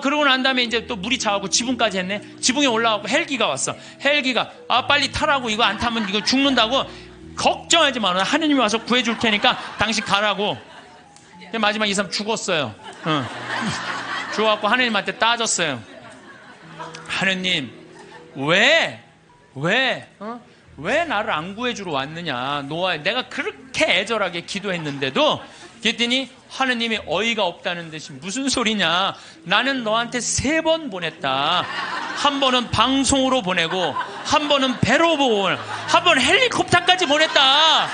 그러고 난 다음에 이제 또 물이 차갖고 지붕까지 했네. 지붕에 올라가고 헬기가 왔어. 헬기가 빨리 타라고, 이거 안 타면 이거 죽는다고. 걱정하지 마. 하느님이 와서 구해줄 테니까 당신 가라고. 마지막 이 사람 죽었어요. 죽어갖고 하느님한테 따졌어요. 하느님, 왜 나를 안 구해주러 왔느냐. 내가 그렇게 애절하게 기도했는데도. 그랬더니 하느님이 어이가 없다는 듯이 무슨 소리냐. 나는 너한테 3번 보냈다. 한 번은 방송으로 보내고, 한 번은 배로 보고, 한 번 헬리콥터까지 보냈다.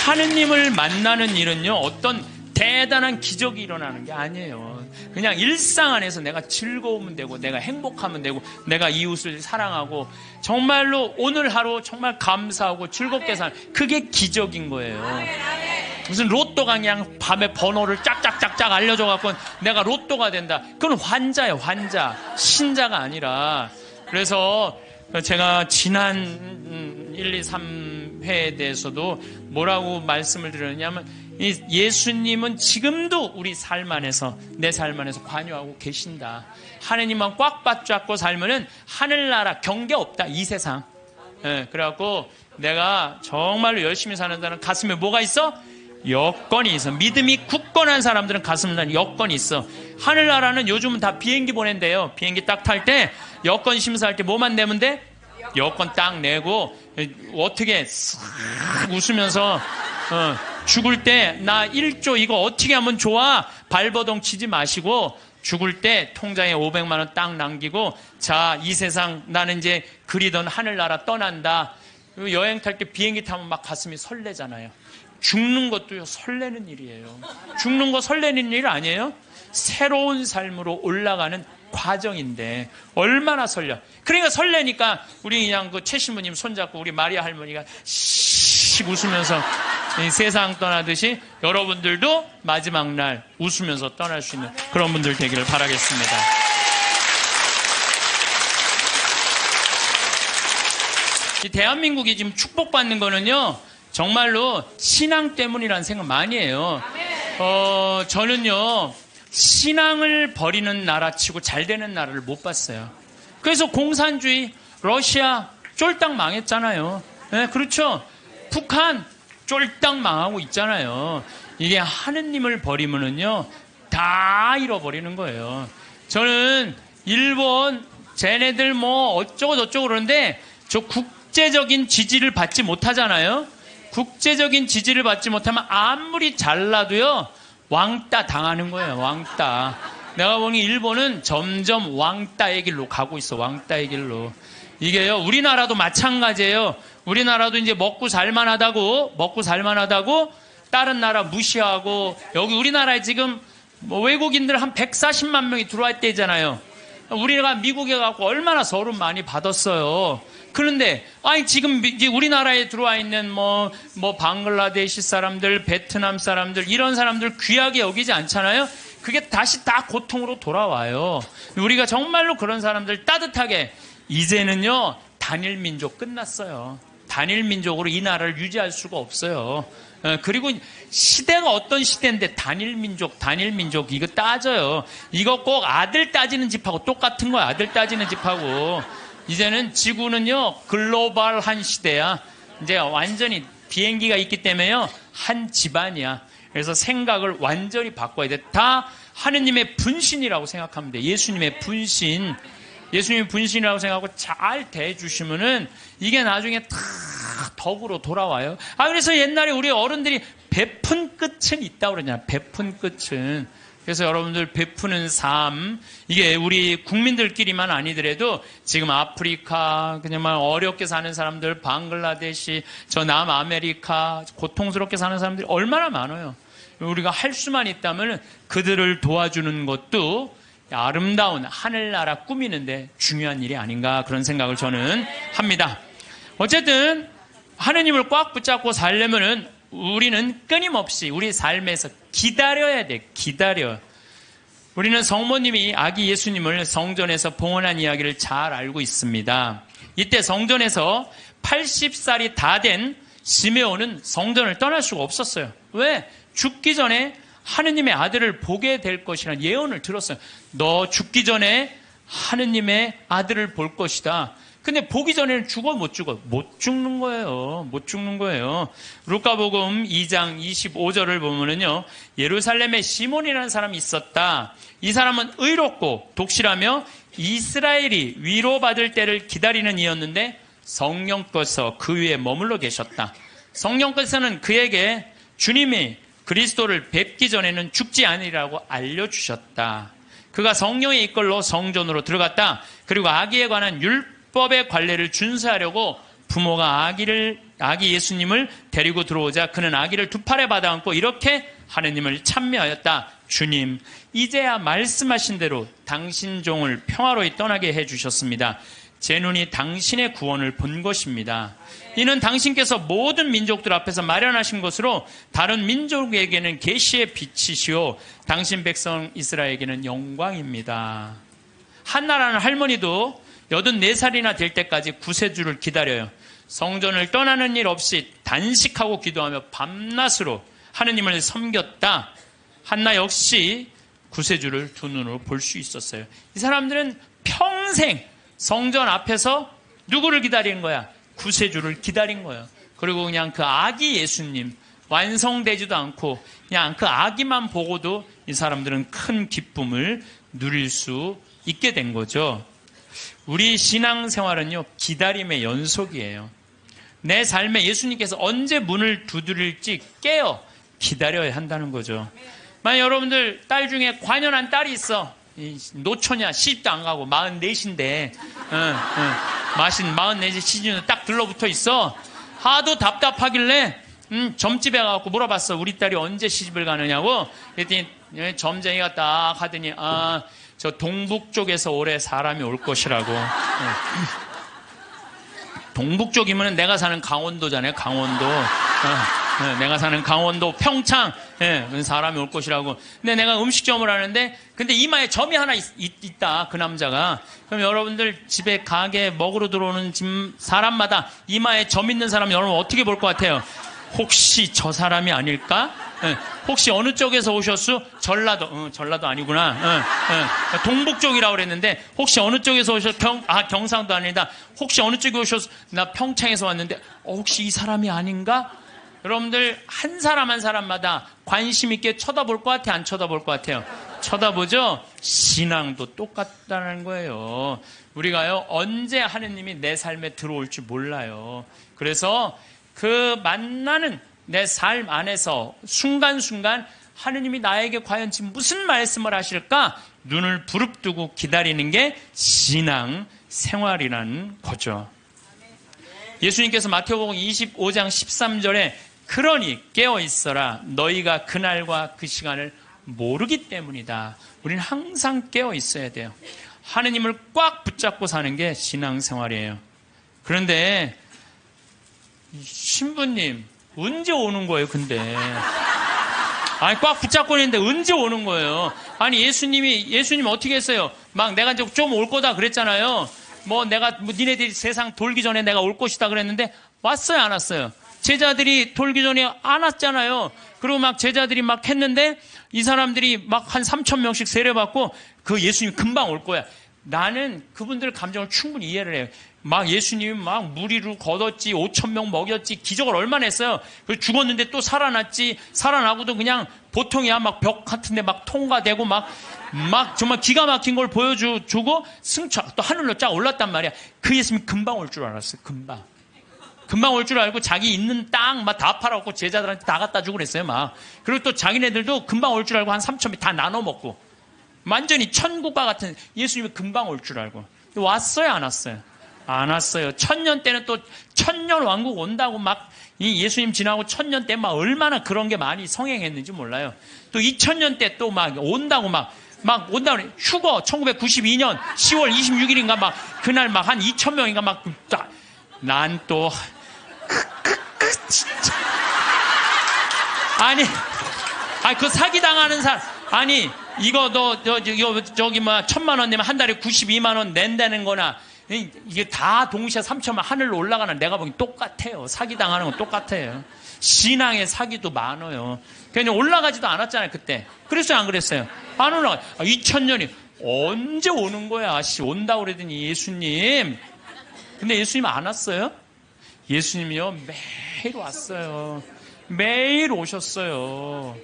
하느님을 만나는 일은요, 어떤 대단한 기적이 일어나는 게 아니에요. 그냥 일상 안에서 내가 즐거우면 되고, 내가 행복하면 되고, 내가 이웃을 사랑하고, 정말로 오늘 하루 정말 감사하고 즐겁게 사는, 그게 기적인 거예요. 무슨 로또가 그냥 밤에 번호를 짝짝짝짝 알려줘갖고 내가 로또가 된다. 그건 환자예요, 환자. 신자가 아니라. 그래서 제가 지난 1, 2, 3회에 대해서도 뭐라고 말씀을 드렸냐면, 예수님은 지금도 우리 삶 안에서, 내 삶 안에서 관여하고 계신다. 하느님만 꽉 붙잡고 살면은 하늘나라 경계 없다, 이 세상. 그래갖고 내가 정말로 열심히 사는다는 가슴에 뭐가 있어? 여건이 있어. 믿음이 굳건한 사람들은 가슴에 여건이 있어. 하늘나라는 요즘은 다 비행기 보낸대요. 비행기 딱 탈 때 여건 심사할 때 뭐만 내면 돼? 여건 딱 내고, 어떻게 싹 웃으면서 죽을 때 나 1조 이거 어떻게 하면 좋아? 발버둥 치지 마시고 죽을 때 통장에 500만 원 딱 남기고, 자, 이 세상 나는 이제 그리던 하늘나라 떠난다. 여행 탈 때 비행기 타면 막 가슴이 설레잖아요. 죽는 것도요, 설레는 일이에요. 죽는 거 설레는 일 아니에요? 새로운 삶으로 올라가는 과정인데 얼마나 설레. 그러니까 설레니까 우리 그냥 그 최 신부님 손잡고 우리 마리아 할머니가 씩 웃으면서 이 세상 떠나듯이 여러분들도 마지막 날 웃으면서 떠날 수 있는 그런 분들 되기를 바라겠습니다. 이 대한민국이 지금 축복받는 거는요, 정말로 신앙 때문이라는 생각 많이 해요. 저는요, 신앙을 버리는 나라치고 잘 되는 나라를 못 봤어요. 그래서 공산주의, 러시아 쫄딱 망했잖아요. 네, 그렇죠. 북한 쫄딱 망하고 있잖아요. 이게 하느님을 버리면은요, 다 잃어버리는 거예요. 저는 일본 쟤네들 뭐 어쩌고 저쩌고 그러는데 저 국제적인 지지를 받지 못하잖아요. 국제적인 지지를 받지 못하면 아무리 잘나도요, 왕따 당하는 거예요. 왕따. 내가 보니 일본은 점점 왕따의 길로 가고 있어. 왕따의 길로. 이게요, 우리나라도 마찬가지예요. 우리나라도 이제 먹고 살만하다고 다른 나라 무시하고, 여기 우리나라에 지금 뭐 외국인들 한 140만 명이 들어올 때잖아요. 우리가 미국에 가고 얼마나 서름 많이 받았어요. 그런데 지금 이제 우리나라에 들어와 있는 뭐 방글라데시 사람들, 베트남 사람들, 이런 사람들 귀하게 여기지 않잖아요. 그게 다시 다 고통으로 돌아와요. 우리가 정말로 그런 사람들 따뜻하게, 이제는요, 단일 민족 끝났어요. 단일 민족으로 이 나라를 유지할 수가 없어요. 그리고 시대가 어떤 시대인데 단일 민족 이거 따져요. 이거 꼭 아들 따지는 집하고 똑같은 거야. 아들 따지는 집하고. 이제는 지구는요, 글로벌한 시대야. 이제 완전히 비행기가 있기 때문에요, 한 집안이야. 그래서 생각을 완전히 바꿔야 돼. 다 하느님의 분신이라고 생각하면 돼. 예수님의 분신. 예수님의 분신이라고 생각하고 잘 대해주시면은 이게 나중에 다 덕으로 돌아와요. 그래서 옛날에 우리 어른들이 베푼 끝은 있다고 그러냐. 베푼 끝은. 그래서 여러분들 베푸는 삶, 이게 우리 국민들끼리만 아니더라도 지금 아프리카, 그냥 어렵게 사는 사람들, 방글라데시, 저 남아메리카, 고통스럽게 사는 사람들이 얼마나 많아요. 우리가 할 수만 있다면 그들을 도와주는 것도 아름다운 하늘나라 꾸미는데 중요한 일이 아닌가, 그런 생각을 저는 합니다. 어쨌든 하느님을 꽉 붙잡고 살려면은 우리는 끊임없이 우리 삶에서 기다려야 돼. 기다려. 우리는 성모님이 아기 예수님을 성전에서 봉헌한 이야기를 잘 알고 있습니다. 이때 성전에서 80살이 다 된 시메온은 성전을 떠날 수가 없었어요. 왜? 죽기 전에 하느님의 아들을 보게 될 것이라는 예언을 들었어요. 너 죽기 전에 하느님의 아들을 볼 것이다. 근데 보기 전에는 죽어 못 죽어? 못 죽는 거예요. 못 죽는 거예요. 루카복음 2장 25절을 보면은요, 예루살렘에 시몬이라는 사람이 있었다. 이 사람은 의롭고 독실하며 이스라엘이 위로받을 때를 기다리는 이였는데 성령께서 그 위에 머물러 계셨다. 성령께서는 그에게 주님이 그리스도를 뵙기 전에는 죽지 않으리라고 알려주셨다. 그가 성령의 이끌로 성전으로 들어갔다. 그리고 아기에 관한 율법의 관례를 준수하려고 부모가 아기 예수님을 데리고 들어오자 그는 아기를 두 팔에 받아 안고 이렇게 하느님을 찬미하였다. 주님, 이제야 말씀하신 대로 당신 종을 평화로이 떠나게 해주셨습니다. 제 눈이 당신의 구원을 본 것입니다. 이는 당신께서 모든 민족들 앞에서 마련하신 것으로 다른 민족에게는 계시의 빛이시오 당신 백성 이스라엘에게는 영광입니다. 한나라는 할머니도 84살이나 될 때까지 구세주를 기다려요. 성전을 떠나는 일 없이 단식하고 기도하며 밤낮으로 하느님을 섬겼다. 한나 역시 구세주를 두 눈으로 볼 수 있었어요. 이 사람들은 평생 성전 앞에서 누구를 기다리는 거야? 구세주를 기다린 거예요. 그리고 그냥 그 아기 예수님 완성되지도 않고 그냥 그 아기만 보고도 이 사람들은 큰 기쁨을 누릴 수 있게 된 거죠. 우리 신앙생활은요, 기다림의 연속이에요. 내 삶에 예수님께서 언제 문을 두드릴지 깨어 기다려야 한다는 거죠. 만약 여러분들 딸 중에 관연한 딸이 있어. 노처냐, 시집도 안 가고 44인데 44세 시즌에 딱 들러붙어 있어. 하도 답답하길래 점집에 가서 물어봤어. 우리 딸이 언제 시집을 가느냐고. 그랬더니 점쟁이가 딱 하더니 저 동북 쪽에서 올해 사람이 올 것이라고. 동북 쪽이면 내가 사는 강원도잖아요. 강원도. 내가 사는 강원도 평창 사람이 올 것이라고. 근데 내가 음식점을 하는데 근데 이마에 점이 하나 있다. 그 남자가. 그럼 여러분들 집에 가게 먹으러 들어오는 집 사람마다 이마에 점 있는 사람 여러분 어떻게 볼 것 같아요? 혹시 저 사람이 아닐까? 혹시 어느 쪽에서 오셨어? 전라도. 전라도 아니구나. 동북 쪽이라고 그랬는데 혹시 어느 쪽에서 오셨어? 경상도 아니다. 혹시 어느 쪽에 오셨어? 나 평창에서 왔는데 혹시 이 사람이 아닌가? 여러분들 한 사람 한 사람마다 관심 있게 쳐다볼 것 같아요? 안 쳐다볼 것 같아요? 쳐다보죠? 신앙도 똑같다는 거예요. 우리가요, 언제 하느님이 내 삶에 들어올지 몰라요. 그래서 그 만나는 내 삶 안에서 순간순간 하느님이 나에게 과연 지금 무슨 말씀을 하실까? 눈을 부릅뜨고 기다리는 게 신앙 생활이라는 거죠. 예수님께서 마태복음 25장 13절에 그러니 깨어있어라. 너희가 그날과 그 시간을 모르기 때문이다. 우리는 항상 깨어있어야 돼요. 하느님을 꽉 붙잡고 사는 게 신앙생활이에요. 그런데 신부님 언제 오는 거예요? 근데 꽉 붙잡고 있는데 언제 오는 거예요? 아니 예수님 어떻게 했어요? 막 내가 이제 좀 올 거다 그랬잖아요. 니네들이 세상 돌기 전에 내가 올 것이다 그랬는데 왔어요, 안 왔어요? 제자들이 돌기 전에 안 왔잖아요. 그리고 막 제자들이 막 했는데 이 사람들이 막 한 3,000명씩 세례받고 그 예수님 금방 올 거야. 나는 그분들 감정을 충분히 이해를 해요. 막 예수님이 막 무리로 걷었지, 5,000명 먹였지, 기적을 얼마나 했어요. 그래서 죽었는데 또 살아났지, 살아나고도 그냥 보통이야. 막 벽 같은데 막 통과되고 막 정말 기가 막힌 걸 보여주고 승천 또 하늘로 쫙 올랐단 말이야. 그 예수님이 금방 올 줄 알았어요. 금방 올 줄 알고 자기 있는 땅 막 다 팔아갖고 제자들한테 다 갖다 주고 그랬어요. 막. 그리고 또 자기네들도 금방 올 줄 알고 한 3,000명 다 나눠 먹고 완전히 천국과 같은 예수님이 금방 올 줄 알고. 왔어요, 안 왔어요? 안 왔어요. 1000년 때는 또 1000년 왕국 온다고 막 이 예수님 지나고 1000년 때 막 얼마나 그런 게 많이 성행했는지 몰라요. 또 2000년 때 또 막 온다고 막 온다고 휴거 1992년 10월 26일인가 막 그날 막 한 2000명인가 막 난 또 진짜 아니 그 사기 당하는 사람 아니 이거 너 저기 1000만 원 내면 한 달에 92만 원 낸다는 거나 이게 다 동시에 3천만 하늘로 올라가는 내가 보기엔 똑같아요. 사기당하는 건 똑같아요. 신앙의 사기도 많아요. 그냥 올라가지도 않았잖아요, 그때. 그랬어요, 안 그랬어요? 안 올라가. 2000년이 언제 오는 거야? 온다고 그러더니 예수님. 근데 예수님 안 왔어요? 예수님이요, 매일 왔어요. 매일 오셨어요.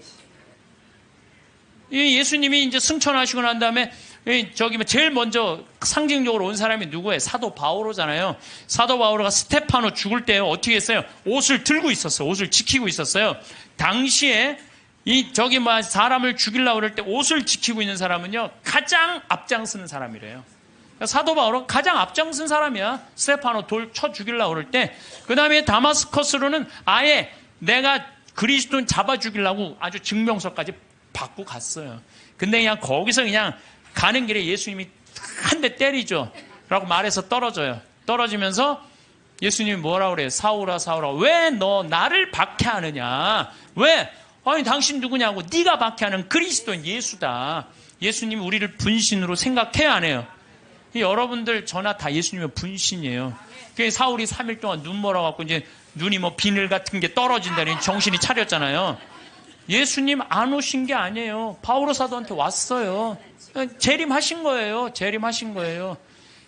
이 예수님이 이제 승천하시고 난 다음에 제일 먼저 상징적으로 온 사람이 누구예요? 사도 바오로잖아요. 사도 바오로가 스테파노 죽을 때 어떻게 했어요? 옷을 들고 있었어요. 옷을 지키고 있었어요. 당시에 사람을 죽이려고 그럴 때 옷을 지키고 있는 사람은요, 가장 앞장서는 사람이래요. 사도 바오로 가장 앞장선 사람이야. 스테파노 돌 쳐 죽이려고 그럴 때. 그 다음에 다마스커스로는 아예 내가 그리스도인 잡아 죽이려고 아주 증명서까지 받고 갔어요. 근데 그냥 거기서 그냥 가는 길에 예수님이 한 대 때리죠. 라고 말해서 떨어져요. 떨어지면서 예수님이 뭐라고 그래요? 사울아, 사울아, 왜 너 나를 박해하느냐? 왜? 아니, 당신 누구냐고. 네가 박해하는 그리스도인 예수다. 예수님이 우리를 분신으로 생각해야 안 해요? 여러분들 저나 다 예수님의 분신이에요. 사울이 3일 동안 눈 멀어갖고 이제 눈이 뭐 비늘 같은 게 떨어진다니 정신이 차렸잖아요. 예수님 안 오신 게 아니에요. 바오로 사도한테 왔어요. 재림하신 거예요. 재림하신 거예요.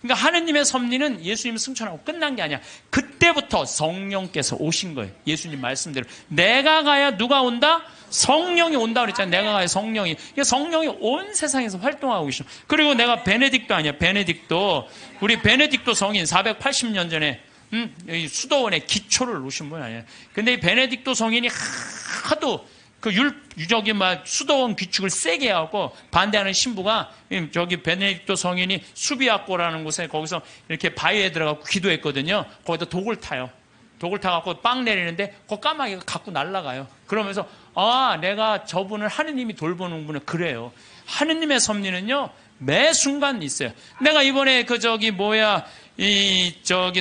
그러니까 하느님의 섭리는 예수님 승천하고 끝난 게 아니야. 그때부터 성령께서 오신 거예요. 예수님 말씀대로. 내가 가야 누가 온다? 성령이 온다 그랬잖아요. 내가 가야 성령이. 성령이 온 세상에서 활동하고 계셔. 그리고 내가 베네딕도 아니야. 베네딕도. 우리 베네딕도 성인 480년 전에 수도원에 기초를 놓으신 분 아니에요. 근데 이 베네딕도 성인이 하도 수도원 규칙을 세게 해갖고 반대하는 신부가 베네딕토 성인이 수비학고라는 곳에 거기서 이렇게 바위에 들어가고 기도했거든요. 거기다 독을 타요. 독을 타갖고 빵 내리는데 그 까마귀가 갖고 날아가요. 그러면서 내가 저분을 하느님이 돌보는 분은 그래요. 하느님의 섭리는요 매 순간 있어요. 내가 이번에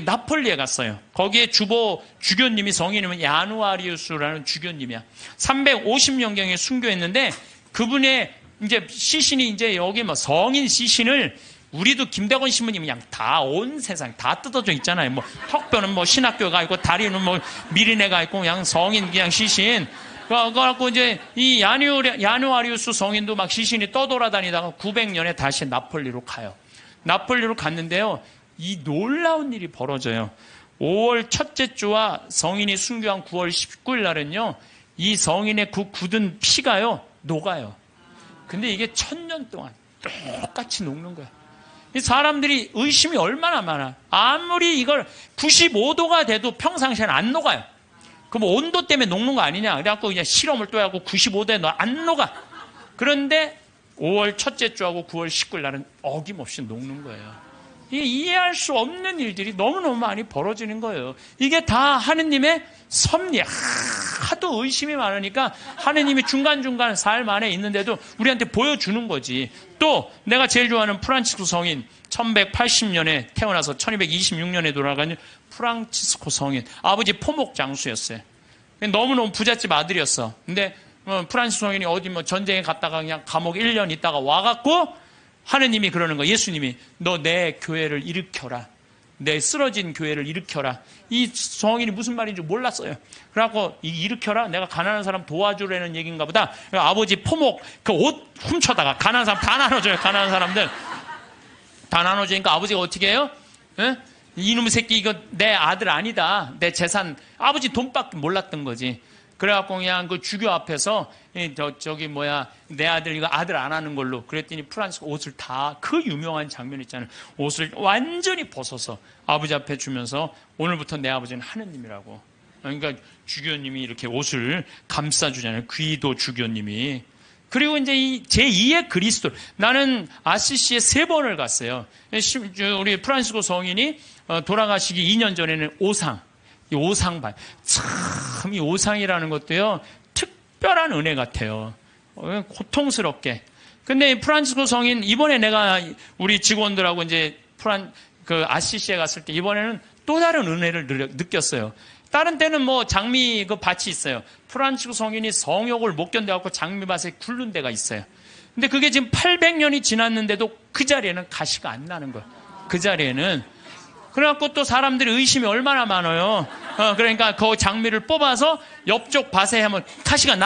나폴리에 갔어요. 거기에 주교님이 성인이면 야누아리우스라는 주교님이야. 350년경에 순교했는데 그분의 이제 시신이 이제 여기 성인 시신을 우리도 김대건 신부님이 그냥 다 온 세상 다 뜯어져 있잖아요. 턱뼈는 신학교가 있고 다리는 미리네가 있고 그냥 성인 그냥 시신. 그래갖고 이제 이 야누아리우스 성인도 막 시신이 떠돌아다니다가 900년에 다시 나폴리로 가요. 나폴리로 갔는데요. 이 놀라운 일이 벌어져요. 5월 첫째 주와 성인이 순교한 9월 19일 날은요, 이 성인의 그 굳은 피가요, 녹아요. 근데 이게 1000년 동안 똑같이 녹는 거야. 이 사람들이 의심이 얼마나 많아. 아무리 이걸 95도가 돼도 평상시에는 안 녹아요. 그럼 온도 때문에 녹는 거 아니냐. 그래갖고 그냥 실험을 또 하고 95도에 안 녹아. 그런데 5월 첫째 주하고 9월 19일 날은 어김없이 녹는 거예요. 이게 이해할 수 없는 일들이 너무너무 많이 벌어지는 거예요. 이게 다 하느님의 섭리. 하도 의심이 많으니까 하느님이 중간중간 삶 안에 있는데도 우리한테 보여주는 거지. 또 내가 제일 좋아하는 프란치스코 성인 1180년에 태어나서 1226년에 돌아간 프란치스코 성인. 아버지 포목 장수였어요. 너무너무 부잣집 아들이었어. 근데 프란치스코 성인이 어디 전쟁에 갔다가 그냥 감옥 1년 있다가 와갖고 하느님이 그러는 거야. 예수님이 너 내 교회를 일으켜라. 내 쓰러진 교회를 일으켜라. 이 성인이 무슨 말인지 몰랐어요. 그래갖고 일으켜라. 내가 가난한 사람 도와주라는 얘기인가 보다. 아버지 포목 그 옷 훔쳐다가 가난한 사람 다 나눠줘요. 가난한 사람들 다 나눠주니까 아버지가 어떻게 해요? 에? 이놈의 새끼 이거 내 아들 아니다. 내 재산. 아버지 돈밖에 몰랐던 거지. 그래갖고 그냥 그 주교 앞에서 내 아들 이거 아들 안 하는 걸로 그랬더니 프란치스코 옷을 다 그 유명한 장면 있잖아요. 옷을 완전히 벗어서 아버지 앞에 주면서 오늘부터 내 아버지는 하느님이라고. 그러니까 주교님이 이렇게 옷을 감싸주잖아요. 귀도 주교님이. 그리고 이제 이 제2의 그리스도. 나는 아시시에 3번을 갔어요. 우리 프란치스코 성인이 돌아가시기 2년 전에는 오상. 이 오상발. 참, 이 오상이라는 것도요, 특별한 은혜 같아요. 고통스럽게. 근데 프란치스코 성인, 이번에 내가 우리 직원들하고 이제 아시시에 갔을 때 이번에는 또 다른 은혜를 느꼈어요. 다른 때는 장미 그 밭이 있어요. 프란치스코 성인이 성욕을 못 견뎌갖고 장미밭에 굴른 데가 있어요. 근데 그게 지금 800년이 지났는데도 그 자리에는 가시가 안 나는 거예요. 그 자리에는. 그래갖고 또 사람들이 의심이 얼마나 많아요. 그러니까 그 장미를 뽑아서 옆쪽 밭에 하면 가시가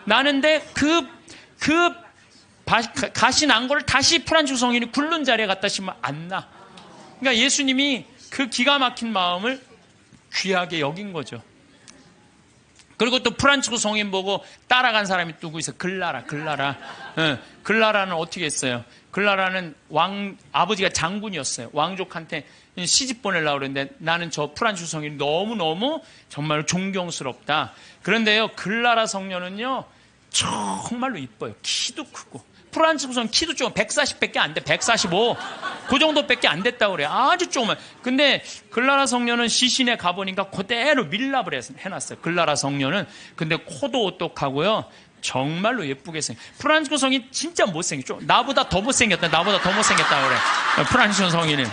나는데 가시 난 거를 다시 프란치스코 성인이 굴른 자리에 갖다 심으면 안 나. 그러니까 예수님이 그 기가 막힌 마음을 귀하게 여긴 거죠. 그리고 또 프란치스코 성인 보고 따라간 사람이 누구 있어요? 글라라. 글라라는 어떻게 했어요? 글라라는 아버지가 장군이었어요. 왕족한테 시집 보내려고 그랬는데 나는 저 프란치스코 성인이 너무너무 정말 존경스럽다. 그런데요, 글라라 성녀는요, 정말로 이뻐요. 키도 크고. 프란치스코 성인 키도 조금 140밖에 안 돼. 145. 그 정도밖에 안 됐다고 그래요. 아주 조그만. 근데 글라라 성녀는 시신에 가보니까 그대로 밀랍을 해놨어요. 글라라 성녀는. 근데 코도 오똑하고요. 정말로 예쁘게 프란치스코 성인 진짜 못생겼죠. 나보다 더 못생겼다 그래. 프란치스코 성인은.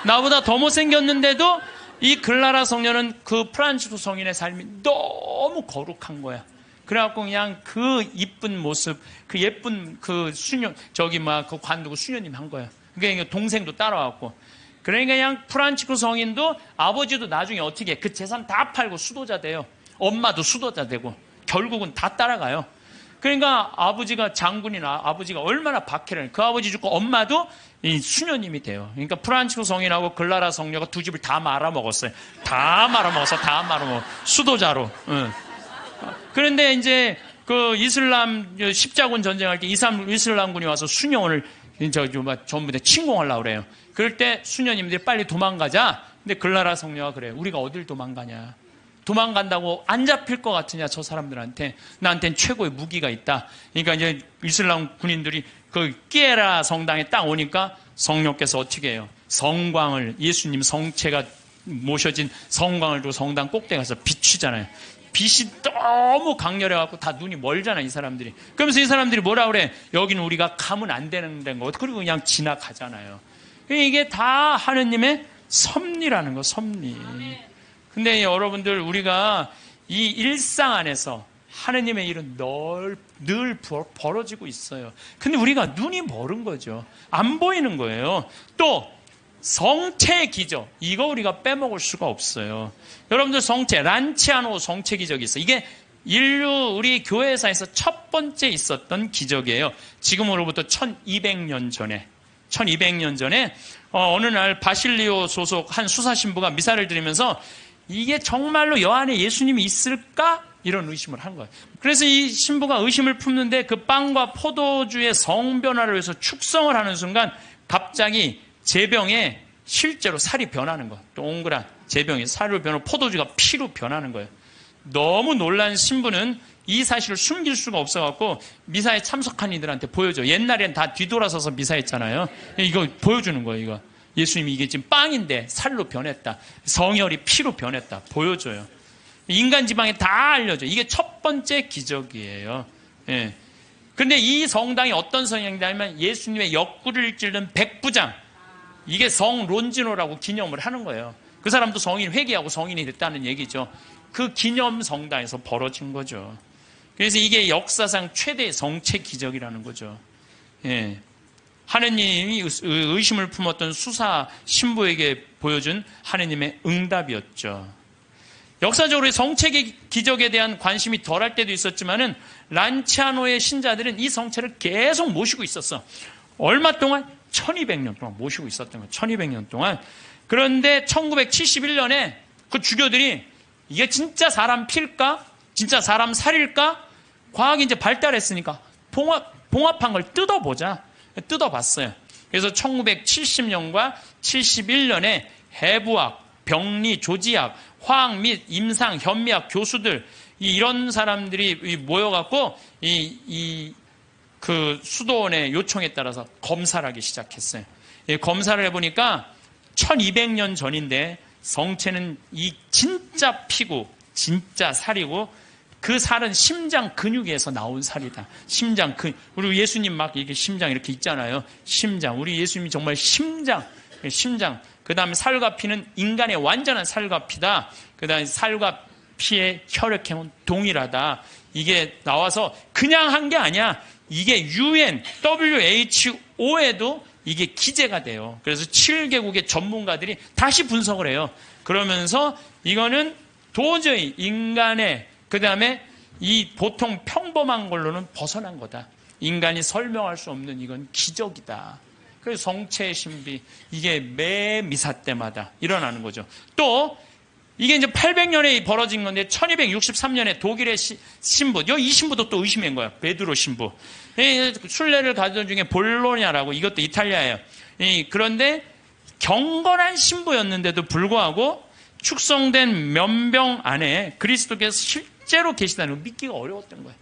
나보다 더 못생겼는데도 이 글라라 성녀는 그 프란치스코 성인의 삶이 너무 거룩한 거야. 그래갖고 그냥 그 이쁜 모습, 그 예쁜 그 수녀, 그 관두고 수녀님 한 거야. 그러니까 동생도 따라왔고. 그러니까 그냥 프란치스코 성인도 아버지도 나중에 어떻게 그 재산 다 팔고 수도자 돼요. 엄마도 수도자 되고. 결국은 다 따라가요. 그러니까 아버지가 장군이나 아버지가 얼마나 박해를, 그 아버지 죽고 엄마도 이 수녀님이 돼요. 그러니까 프란치스코 성인하고 글라라 성녀가 두 집을 다 말아먹었어요. 다 말아먹어. 수도자로. 응. 그런데 이제 그 이슬람 십자군 전쟁할 때 이슬람군이 와서 수녀원을 전부 다 침공하려고 그래요. 그럴 때 수녀님들이 빨리 도망가자. 근데 글라라 성녀가 그래요. 우리가 어딜 도망가냐. 도망간다고 안 잡힐 것 같으냐, 저 사람들한테. 나한테는 최고의 무기가 있다. 그러니까 이제 이슬람 군인들이 그 끼에라 성당에 딱 오니까 성녀께서 어떻게 해요? 성광을, 예수님 성체가 모셔진 성광을 두고 성당 꼭대기 가서 비추잖아요. 빛이 너무 강렬해갖고 다 눈이 멀잖아, 이 사람들이. 그러면서 이 사람들이 뭐라 그래? 여기는 우리가 가면 안 되는 데인 거. 그리고 그냥 지나가잖아요. 이게 다 하느님의 섭리라는 거, 섭리. 근데 여러분들, 우리가 이 일상 안에서 하느님의 일은 늘 벌어지고 있어요. 근데 우리가 눈이 멀은 거죠. 안 보이는 거예요. 또 성체 기적, 이거 우리가 빼먹을 수가 없어요. 여러분들 성체, 란치아노 성체 기적이 있어요. 이게 인류 우리 교회사에서 첫 번째 있었던 기적이에요. 지금으로부터 1200년 전에 어느 날 바실리오 소속 한 수사신부가 미사를 드리면서 이게 정말로 여 안에 예수님이 있을까? 이런 의심을 한 거예요. 그래서 이 신부가 의심을 품는데 그 빵과 포도주의 성변화를 위해서 축성을 하는 순간 갑자기 제병에 실제로 살이 변하는 거예요. 동그란 제병이 살로 변하고 포도주가 피로 변하는 거예요. 너무 놀란 신부는 이 사실을 숨길 수가 없어갖고 미사에 참석한 이들한테 보여줘. 옛날엔 다 뒤돌아서서 미사했잖아요. 이거 보여주는 거예요. 이거 예수님이 이게 지금 빵인데 살로 변했다. 성혈이 피로 변했다. 보여줘요. 인간 지방에 다 알려줘. 이게 첫 번째 기적이에요. 예. 근데 이 성당이 어떤 성당이냐면 예수님의 옆구리를 찔른 백부장. 이게 성론지노라고 기념을 하는 거예요. 그 사람도 성인 회개하고 성인이 됐다는 얘기죠. 그 기념 성당에서 벌어진 거죠. 그래서 이게 역사상 최대의 성체 기적이라는 거죠. 예. 하느님이 의심을 품었던 수사 신부에게 보여준 하느님의 응답이었죠. 역사적으로 성체 기적에 대한 관심이 덜할 때도 있었지만은 란치아노의 신자들은 이 성체를 계속 모시고 있었어. 얼마 동안? 1200년 동안 모시고 있었던 거예요. 1200년 동안. 그런데 1971년에 그 주교들이 이게 진짜 사람 필까? 진짜 사람 살일까? 과학이 이제 발달했으니까 봉합한 걸 뜯어보자. 뜯어봤어요. 그래서 1970년과 71년에 해부학, 병리, 조지학, 화학 및 임상, 현미학 교수들 이런 사람들이 모여갖고 그 수도원의 요청에 따라서 검사를 하기 시작했어요. 검사를 해보니까 1200년 전인데 성체는 이 진짜 피고 진짜 살이고 그 살은 심장 근육에서 나온 살이다. 심장 근육. 우리 예수님 막 이렇게 심장 이렇게 있잖아요. 심장. 우리 예수님이 정말 심장. 그 다음에 살과 피는 인간의 완전한 살과 피다. 그 다음에 살과 피의 혈액형은 동일하다. 이게 나와서 그냥 한 게 아니야. 이게 UN, WHO에도 이게 기재가 돼요. 그래서 7개국의 전문가들이 다시 분석을 해요. 그러면서 이거는 도저히 인간의, 그 다음에 이 보통 평범한 걸로는 벗어난 거다. 인간이 설명할 수 없는 이건 기적이다. 그래서 성체의 신비, 이게 매 미사 때마다 일어나는 거죠. 또 이게 이제 800년에 벌어진 건데 1263년에 독일의 신부, 이 신부도 또 의심한 거예요. 베드로 신부. 순례를 가던 중에 볼로냐라고, 이것도 이탈리아예요. 그런데 경건한 신부였는데도 불구하고 축성된 면병 안에 그리스도께서 실제로 계시다는 걸 믿기가 어려웠던 거예요.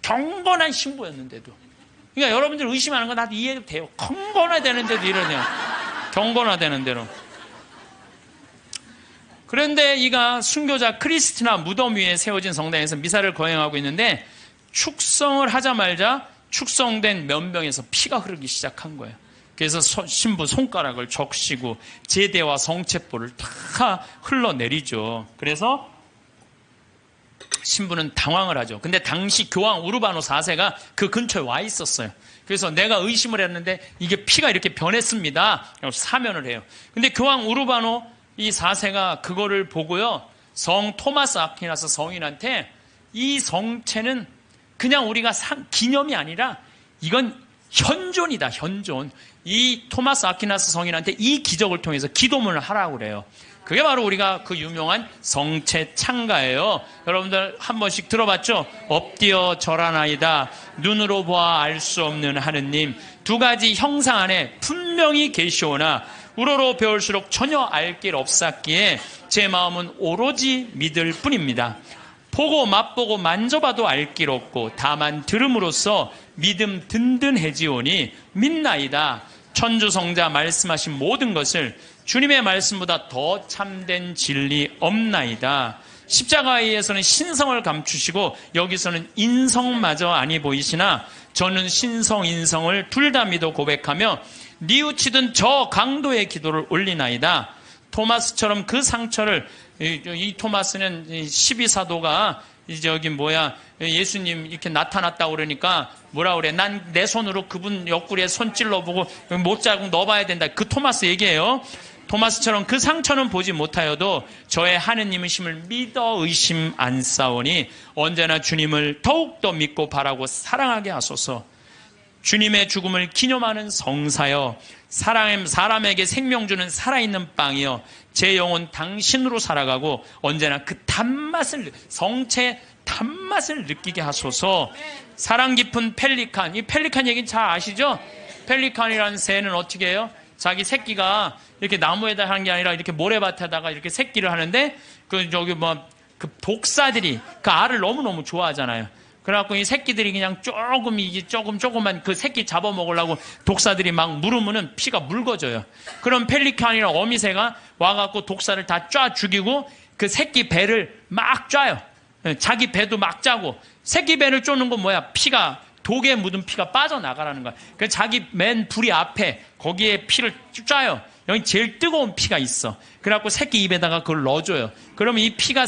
경건한 신부였는데도. 그러니까 여러분들 의심하는 건 나도 이해도 돼요. 경건화되는데도 이러네요. 경건화되는 대로. 그런데 이가 순교자 크리스티나 무덤 위에 세워진 성당에서 미사를 거행하고 있는데 축성을 하자마자 축성된 면병에서 피가 흐르기 시작한 거예요. 그래서 신부 손가락을 적시고 제대와 성체포를 다 흘러내리죠. 그래서 신부는 당황을 하죠. 근데 당시 교황 우르바노 4세가 그 근처에 와 있었어요. 그래서 내가 의심을 했는데 이게 피가 이렇게 변했습니다. 사면을 해요. 근데 교황 우르바노 이 4세가 그거를 보고요, 성 토마스 아퀴나스 성인한테 이 성체는 그냥 우리가 기념이 아니라 이건 현존이다, 현존. 이 토마스 아퀴나스 성인한테 이 기적을 통해서 기도문을 하라고 그래요. 그게 바로 우리가 그 유명한 성체 창가예요. 여러분들 한 번씩 들어봤죠? 엎드려 절하나이다. 눈으로 보아 알 수 없는 하느님. 두 가지 형상 안에 분명히 계시오나 우러러 배울수록 전혀 알 길 없었기에 제 마음은 오로지 믿을 뿐입니다. 보고 맛보고 만져봐도 알 길 없고 다만 들음으로써 믿음 든든해지오니 믿나이다. 천주성자 말씀하신 모든 것을 주님의 말씀보다 더 참된 진리 없나이다. 십자가에서는 신성을 감추시고 여기서는 인성마저 아니 보이시나 저는 신성 인성을 둘 다 믿어 고백하며 뉘우치던 저 강도의 기도를 올리나이다. 토마스처럼 그 상처를, 이 토마스는 12사도가 이제 여기 예수님 이렇게 나타났다고 그러니까 뭐라 그래, 난 내 손으로 그분 옆구리에 손 찔러보고 못자국 넣어봐야 된다. 그 토마스 얘기예요. 토마스처럼 그 상처는 보지 못하여도 저의 하느님이심을 믿어 의심 안 싸우니 언제나 주님을 더욱더 믿고 바라고 사랑하게 하소서. 주님의 죽음을 기념하는 성사여, 사람에게 생명 주는 살아있는 빵이여, 제 영혼 당신으로 살아가고 언제나 그 단맛을, 성체의 단맛을 느끼게 하소서. 사랑 깊은 펠리칸, 이 펠리칸 얘기는 잘 아시죠? 펠리칸이라는 새는 어떻게 해요? 자기 새끼가 이렇게 나무에다 하는 게 아니라 이렇게 모래밭에다가 이렇게 새끼를 하는데 그 독사들이 그 알을 너무너무 좋아하잖아요. 그래갖고 이 새끼들이 그냥 조금만 그 새끼 잡아먹으려고 독사들이 막 물으면은 피가 묽어져요. 그럼 펠리칸이랑 어미새가 와갖고 독사를 다 쫙 죽이고 그 새끼 배를 막 쪄요. 자기 배도 막 짜고, 새끼 배를 쫓는 건 뭐야? 독에 묻은 피가 빠져나가라는 거야. 그래서 자기 맨 부리 앞에 거기에 피를 쪄요. 여기 제일 뜨거운 피가 있어. 그래갖고 새끼 입에다가 그걸 넣어줘요. 그러면 이 피가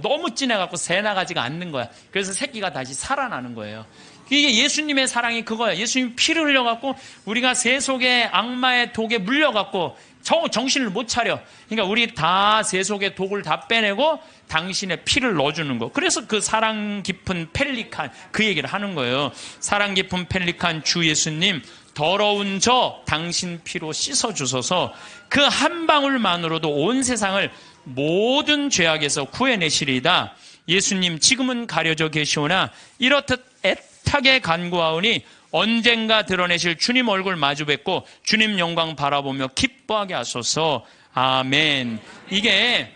너무 진해갖고 새나가지가 않는 거야. 그래서 새끼가 다시 살아나는 거예요. 이게 예수님의 사랑이 그거야. 예수님 피를 흘려갖고 우리가 새 속에 악마의 독에 물려갖고 정신을 못 차려. 그러니까 우리 다 새 속의 독을 다 빼내고 당신의 피를 넣어주는 거. 그래서 그 사랑 깊은 펠리칸, 그 얘기를 하는 거예요. 사랑 깊은 펠리칸 주 예수님, 더러운 저 당신 피로 씻어주소서. 그 한 방울만으로도 온 세상을 모든 죄악에서 구해내시리이다. 예수님 지금은 가려져 계시오나 이렇듯 애타게 간구하오니 언젠가 드러내실 주님 얼굴 마주 뵙고 주님 영광 바라보며 기뻐하게 하소서. 아멘. 이게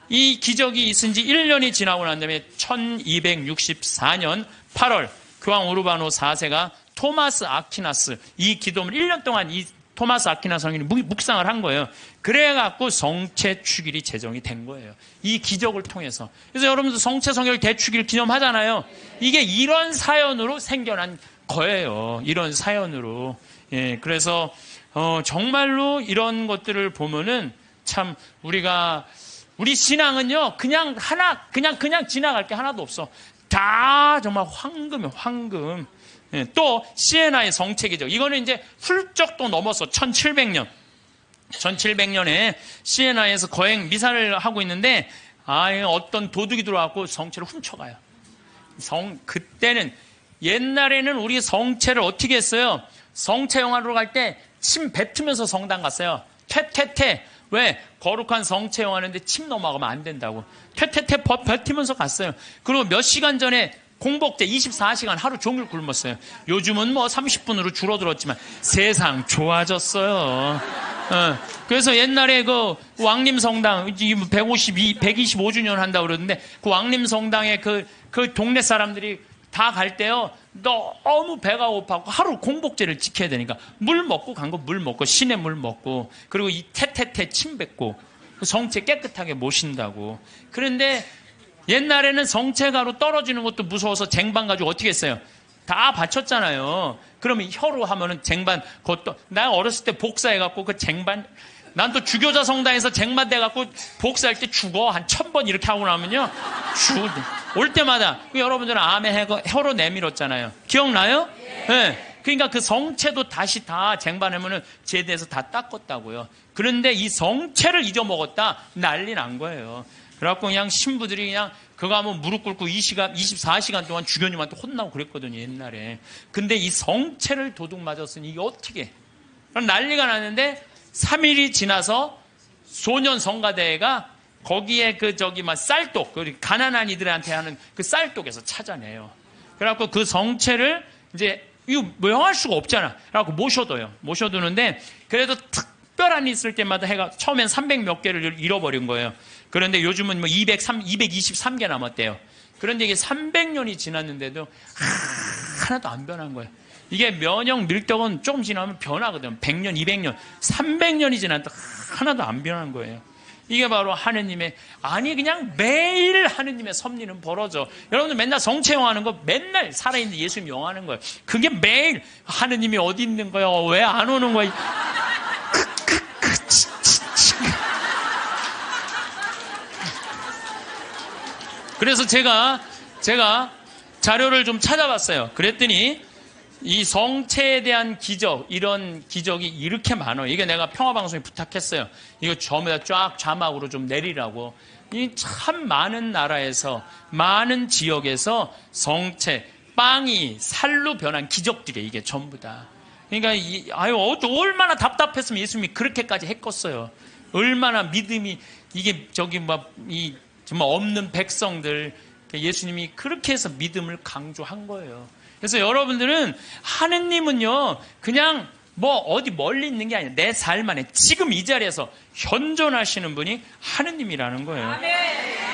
이 기적이 있은 지 1년이 지나고 난 다음에 1264년 8월 교황 우르바노 4세가 토마스 아퀴나스, 이 기도문을 1년 동안 이 토마스 아퀴나스 성인이 묵상을 한 거예요. 그래갖고 성체 축일이 제정이 된 거예요. 이 기적을 통해서. 그래서 여러분들 성체 성결 대축일 기념하잖아요. 이게 이런 사연으로 생겨난 거예요. 이런 사연으로. 예, 그래서 정말로 이런 것들을 보면은 참 우리 신앙은요, 그냥 지나갈 게 하나도 없어. 다 정말 황금이에요, 황금. 예, 또 시에나의 성체기죠. 이거는 이제 훌쩍 또 넘어서 1700년. 1700년에 시에나에서 거행 미사를 하고 있는데 어떤 도둑이 들어와서 성체를 훔쳐가요. 그때는 옛날에는 우리 성체를 어떻게 했어요? 성체 영화로 갈 때 침 뱉으면서 성당 갔어요. 퇴퇴퇴. 왜? 거룩한 성체 영화인데 침 넘어가면 안 된다고. 퇴퇴퇴 뱉으면서 갔어요. 그리고 몇 시간 전에 공복때 24시간 하루 종일 굶었어요. 요즘은 뭐 30분으로 줄어들었지만 세상 좋아졌어요. 그래서 옛날에 그 왕림성당 125주년 한다고 그러는데 그 왕림성당에 그 동네 사람들이 다 갈 때요 너무 배가 고파고 하루 공복제를 지켜야 되니까 물 먹고 간 거 물 먹고 시내 물 먹고 그리고 이 태태태 침 뱉고 성체 깨끗하게 모신다고. 그런데 옛날에는 성체가로 떨어지는 것도 무서워서 쟁반 가지고 어떻게 했어요? 다 바쳤잖아요. 그러면 혀로 하면은 쟁반, 그것도, 나 어렸을 때 복사해갖고 그 쟁반, 난 또 주교자 성당에서 쟁반 돼갖고 복사할 때 죽어. 한 1000번 이렇게 하고 나면요. 올 때마다, 여러분들은 아멘 혀로 내밀었잖아요. 기억나요? 네. 그러니까 그 성체도 다시 다 쟁반하면은 제대해서 다 닦았다고요. 그런데 이 성체를 잊어먹었다? 난리 난 거예요. 그래갖고 그냥 신부들이 그냥 그거 하면 무릎 꿇고 24시간 동안 주교님한테 혼나고 그랬거든요, 옛날에. 근데 이 성체를 도둑 맞았으니 이게 어떻게. 난리가 났는데 3일이 지나서 소년 성가대가 거기에 쌀독, 가난한 이들한테 하는 그 쌀독에서 찾아내요. 그래갖고 그 성체를 이제 이거 명할 수가 없잖아. 그래갖고 모셔두는데 그래도 특별한 일 있을 때마다 해가 처음엔 300 몇 개를 잃어버린 거예요. 그런데 요즘은 뭐 223개 남았대요. 그런데 이게 300년이 지났는데도 하나도 안 변한 거예요. 이게 면역 밀떡은 조금 지나면 변하거든요. 100년, 200년, 300년이 지났는데 하나도 안 변한 거예요. 이게 바로 하느님의, 그냥 매일 하느님의 섭리는 벌어져. 여러분들 맨날 성체 영화하는 거 맨날 살아있는 예수님 영화하는 거예요. 그게 매일 하느님이 어디 있는 거야? 왜 안 오는 거야? 그래서 제가 자료를 좀 찾아봤어요. 그랬더니 이 성체에 대한 기적, 이런 기적이 이렇게 많아요. 이게 내가 평화방송에 부탁했어요. 이거 전부 쫙 자막으로 좀 내리라고. 이 참 많은 나라에서, 많은 지역에서 성체, 빵이 살로 변한 기적들이에요. 이게 전부 다. 그러니까 얼마나 답답했으면 예수님이 그렇게까지 했겠어요. 얼마나 믿음이 이게 정말 없는 백성들, 예수님이 그렇게 해서 믿음을 강조한 거예요. 그래서 여러분들은 하느님은요 그냥 뭐 어디 멀리 있는 게 아니라 내 삶 안에 지금 이 자리에서 현존하시는 분이 하느님이라는 거예요.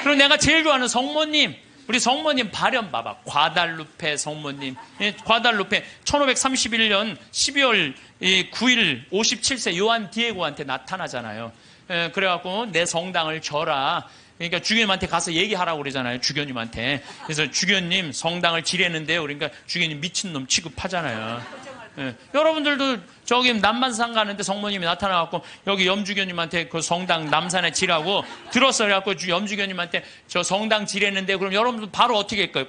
그리고 내가 제일 좋아하는 성모님, 우리 성모님 발현 봐봐. 과달루페 성모님. 과달루페 1531년 12월 9일 57세 요한 디에고한테 나타나잖아요. 그래갖고 내 성당을 져라. 그러니까 주교님한테 가서 얘기하라고 그러잖아요. 주교님한테. 그래서 주교님 성당을 지뢰는데요. 그러니까 주교님 미친놈 취급하잖아요. 여러분들도 저기 남반산 가는데 성모님이 나타나갖고 여기 염주교님한테 그 성당 남산에 지라고 들었어요. 그래갖고 염주교님한테 저 성당 지뢰는데 그럼 여러분들 바로 어떻게 할까요?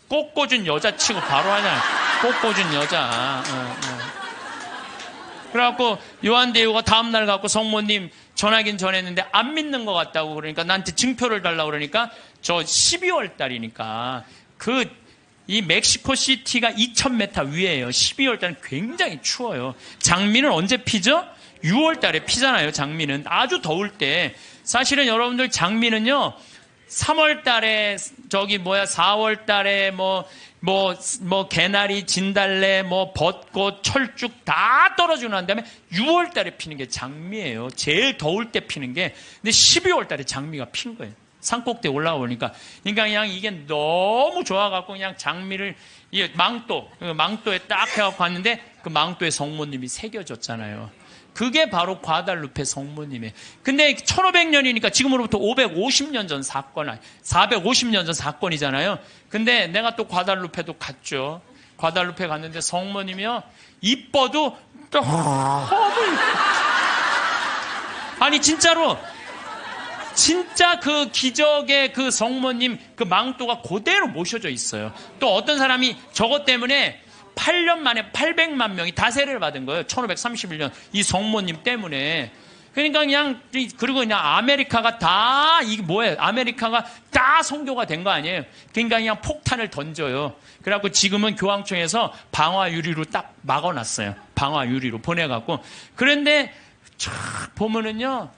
꽃꽂은 여자 치고 바로 하잖아요. 꽃꽂은 여자. 그래갖고 요한대우가 다음날 갖고 성모님 전하긴 전했는데 안 믿는 것 같다고 그러니까 나한테 증표를 달라고 그러니까 저 12월 달이니까 이 멕시코 시티가 2000m 위에요. 12월 달은 굉장히 추워요. 장미는 언제 피죠? 6월 달에 피잖아요. 장미는 아주 더울 때. 사실은 여러분들 장미는요 3월 달에 4월 달에 개나리, 진달래, 벚꽃, 철쭉 다 떨어지고 난 다음에 6월 달에 피는 게 장미예요. 제일 더울 때 피는 게. 근데 12월 달에 장미가 핀 거예요. 산꼭대에 올라가 보니까. 그러니까 그냥 이게 너무 좋아갖고 그냥 장미를, 망토에 딱 해갖고 왔는데 그 망토에 성모님이 새겨졌잖아요. 그게 바로 과달루페 성모님이에요. 근데 1500년이니까 지금으로부터 550년 전 사건, 450년 전 사건이잖아요. 근데 내가 또 과달루페도 갔죠. 과달루페 갔는데 성모님이요. 이뻐도 너무 아니 진짜로 진짜 그 기적의 그 성모님 그 망토가 그대로 모셔져 있어요. 또 어떤 사람이 저것 때문에 8년 만에 800만 명이 다 세례를 받은 거예요. 1531년 이 성모님 때문에. 그러니까 그리고 그냥 아메리카가 다, 이게 뭐예요? 아메리카가 다 선교가 된 거 아니에요? 그러니까 그냥 폭탄을 던져요. 그래갖고 지금은 교황청에서 방화 유리로 딱 막아놨어요. 방화 유리로 보내갖고. 그런데 쫙 보면은요,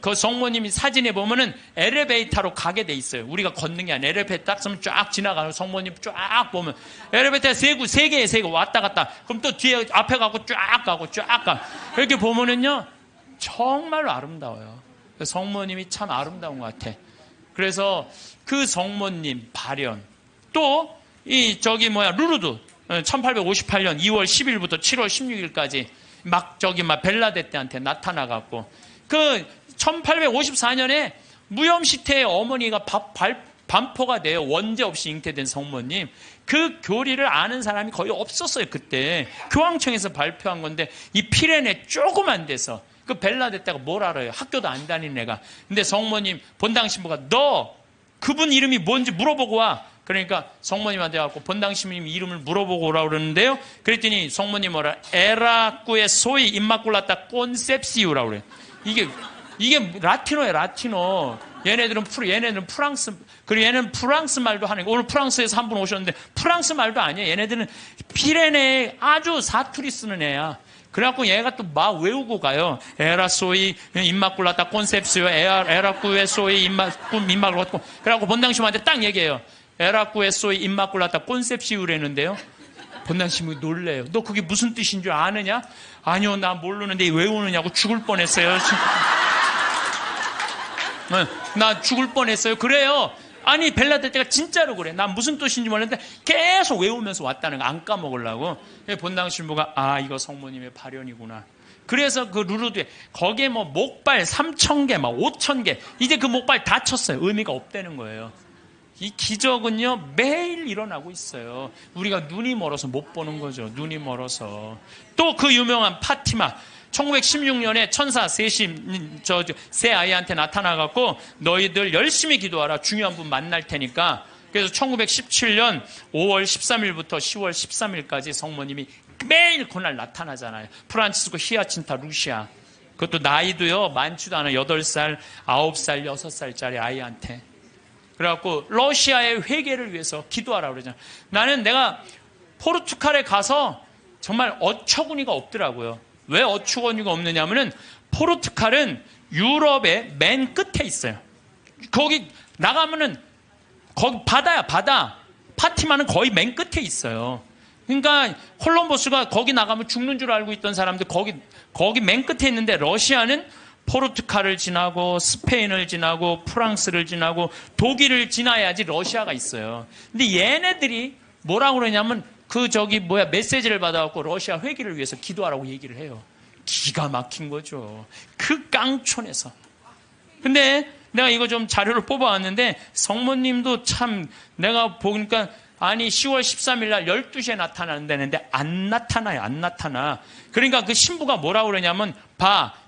그 성모님이 사진에 보면은 엘리베이터로 가게 돼 있어요. 우리가 걷는 게 아니라 엘리베이터 딱 쓰면 쫙 지나가는 성모님 쫙 보면 엘리베이터 세 개에 왔다 갔다. 그럼 또 뒤에 앞에 가고 쫙 가고 쫙 가. 이렇게 보면은요, 정말로 아름다워요. 성모님이 참 아름다운 것 같아. 그래서 그 성모님 발현. 또, 루르드. 1858년 2월 10일부터 7월 16일까지 막 벨라데떼한테 나타나갖고. 1854년에 무염시태의 어머니가 반포가 돼요. 원죄 없이 잉태된 성모님. 그 교리를 아는 사람이 거의 없었어요, 그때. 교황청에서 발표한 건데, 이 피레네 조그만 데서. 그 벨라데떼가 뭘 알아요? 학교도 안 다니는 애가. 근데 성모님, 본당 신부가 너 그분 이름이 뭔지 물어보고 와. 그러니까 성모님한테 가고 본당 신부님 이름을 물어보고 오라고 그러는데요. 그랬더니 성모님 뭐라? 에라꾸의 소위 임마꿀라타 콘셉시우라고 그래요. 이게 라틴어예요, 라틴어. 얘네들은 프랑스, 그리고 얘는 프랑스 말도 하는 거. 오늘 프랑스에서 한 분 오셨는데 프랑스 말도 아니에요. 얘네들은 피레네에 아주 사투리 쓰는 애야. 그래갖고 얘가 또 막 외우고 가요. 에라소이 임마꿀라타 콘셉시오 에라꾸에소이 임마꿀라타. 그래갖고 본당심한테 딱 얘기해요. 에라꾸에소이 임마꿀라타 콘셉시오라는데요. 본당심이 놀래요. 너 그게 무슨 뜻인 줄 아느냐? 아니요, 나 모르는데 외우느냐고 죽을 뻔했어요. 나 죽을 뻔했어요. 그래요. 아니 벨라데떼가 진짜로 그래. 난 무슨 뜻인지 몰랐는데 계속 외우면서 왔다는 거 안 까먹으려고. 본당 신부가 이거 성모님의 발현이구나. 그래서 그 루르드에 거기에 뭐 목발 3,000개 막 5,000개 이제 그 목발 다 쳤어요. 의미가 없다는 거예요. 이 기적은요 매일 일어나고 있어요. 우리가 눈이 멀어서 못 보는 거죠. 눈이 멀어서. 또 그 유명한 파티마 1916년에 천사 세 아이한테 나타나갖고 너희들 열심히 기도하라. 중요한 분 만날 테니까. 그래서 1917년 5월 13일부터 10월 13일까지 성모님이 매일 그날 나타나잖아요. 프란치스코 히아친타 루시아. 그것도 나이도요 많지도 않아. 8살, 9살, 6살짜리 아이한테. 그래갖고 러시아의 회개를 위해서 기도하라고 그러잖아요. 나는 내가 포르투갈에 가서 정말 어처구니가 없더라고요. 왜 어처구니가 없느냐면은 포르투갈은 유럽의 맨 끝에 있어요. 거기 나가면은 거기 바다야, 바다. 파티마는 거의 맨 끝에 있어요. 그러니까 콜럼버스가 거기 나가면 죽는 줄 알고 있던 사람들 거기 맨 끝에 있는데 러시아는 포르투갈을 지나고 스페인을 지나고 프랑스를 지나고 독일을 지나야지 러시아가 있어요. 근데 얘네들이 뭐라고 그러냐면 메시지를 받아갖고 러시아 회기를 위해서 기도하라고 얘기를 해요. 기가 막힌 거죠. 그 깡촌에서. 근데 내가 이거 좀 자료를 뽑아왔는데 성모님도 참 내가 보니까 10월 13일 날 12시에 나타나는데 안 나타나요. 안 나타나. 그러니까 그 신부가 뭐라고 그러냐면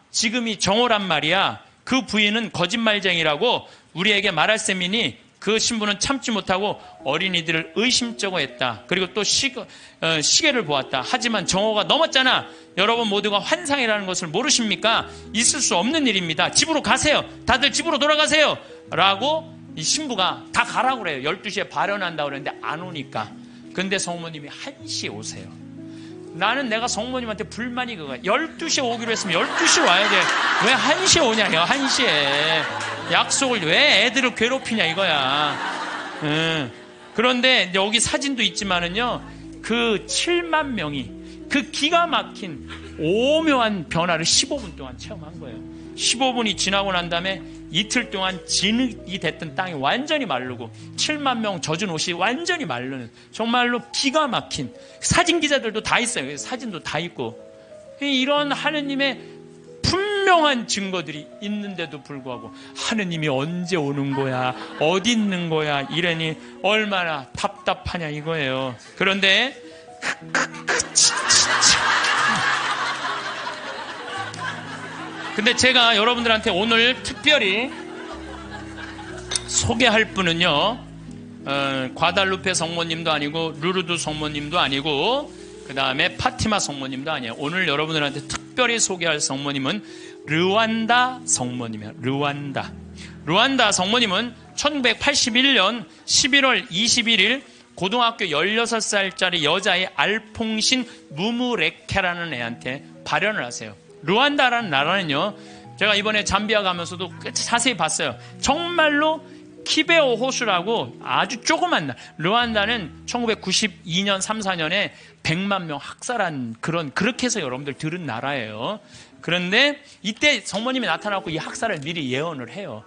지금이 정오란 말이야. 그 부인은 거짓말쟁이라고 우리에게 말할 셈이니 그 신부는 참지 못하고 어린이들을 의심쩍어 했다. 그리고 또 시계를 보았다. 하지만 정오가 넘었잖아. 여러분 모두가 환상이라는 것을 모르십니까? 있을 수 없는 일입니다. 집으로 가세요. 다들 집으로 돌아가세요. 라고 이 신부가 다 가라고 그래요. 12시에 발현한다고 그랬는데 안 오니까. 근데 성모님이 1시에 오세요. 나는 내가 성모님한테 불만이 그거야. 12시에 오기로 했으면 12시에 와야 돼. 왜 1시에 오냐, 1시에. 약속을 왜 애들을 괴롭히냐 이거야. 그런데 여기 사진도 있지만은요, 그 7만 명이 그 기가 막힌 오묘한 변화를 15분 동안 체험한 거예요. 15분이 지나고 난 다음에 이틀 동안 진흙이 됐던 땅이 완전히 마르고 7만 명 젖은 옷이 완전히 마르는 정말로 기가 막힌 사진 기자들도 다 있어요. 사진도 다 있고 이런 하느님의 분명한 증거들이 있는데도 불구하고 하느님이 언제 오는 거야? 어디 있는 거야? 이러니 얼마나 답답하냐 이거예요. 그런데 근데 제가 여러분들한테 오늘 특별히 소개할 분은요, 과달루페 성모님도 아니고 루르드 성모님도 아니고 그 다음에 파티마 성모님도 아니에요. 오늘 여러분들한테 특별히 소개할 성모님은 르완다 성모님이에요. 르완다 성모님은 1981년 11월 21일 고등학교 16살짜리 여자의 알퐁신 무무레케라는 애한테 발현을 하세요. 르완다라는 나라는요, 제가 이번에 잠비아 가면서도 자세히 봤어요. 정말로 키베오 호수라고 아주 조그만 나라. 르완다는 1992년 3, 4년에 100만 명 학살한 그렇게 해서 여러분들 들은 나라예요. 그런데 이때 성모님이 나타나고 이 학살을 미리 예언을 해요.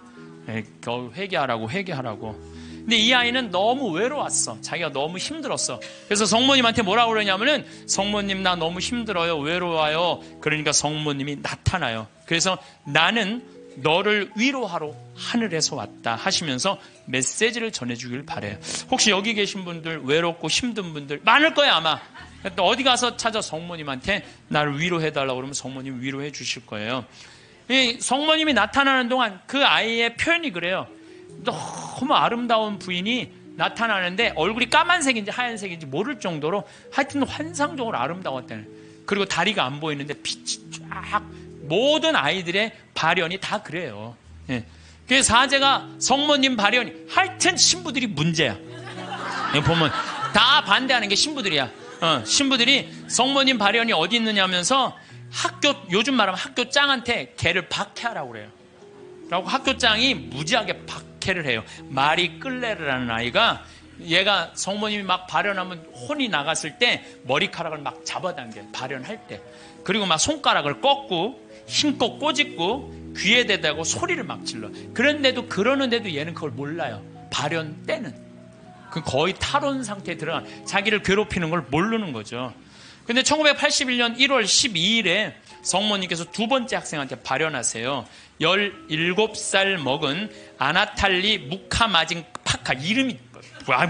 회개하라고. 근데 이 아이는 너무 외로웠어. 자기가 너무 힘들었어. 그래서 성모님한테 뭐라고 그러냐면은, 성모님 나 너무 힘들어요, 외로워요. 그러니까 성모님이 나타나요. 그래서 나는 너를 위로하러 하늘에서 왔다 하시면서 메시지를 전해주길 바래요. 혹시 여기 계신 분들, 외롭고 힘든 분들 많을 거예요 아마. 또 어디 가서 찾아 성모님한테 나를 위로해달라고 그러면 성모님 위로해 주실 거예요. 이 성모님이 나타나는 동안 그 아이의 표현이 그래요. 너무 아름다운 부인이 나타나는데 얼굴이 까만색인지 하얀색인지 모를 정도로 하여튼 환상적으로 아름다웠다는. 그리고 다리가 안 보이는데 빛이 쫙. 모든 아이들의 발현이 다 그래요. 그래서 사제가 성모님 발현이 하여튼 신부들이 문제야. 보면 다 반대하는 게 신부들이야. 신부들이 성모님 발현이 어디 있느냐 하면서 요즘 말하면 학교장한테 걔를 박해하라고 그래요. 라고 학교장이 무지하게 박해를 해요. 마리 끌레르라는 아이가, 얘가 성모님이 막 발현하면 혼이 나갔을 때 머리카락을 막 잡아당겨요. 발현할 때. 그리고 막 손가락을 꺾고 힘껏 꼬집고 귀에 대다고 소리를 막 질러. 그러는데도 얘는 그걸 몰라요. 발현 때는. 그 거의 탈원 상태에 들어간, 자기를 괴롭히는 걸 모르는 거죠. 근데 1981년 1월 12일에 성모님께서 두 번째 학생한테 발현하세요. 17살 먹은 아나탈리 무카마진 파카. 이름이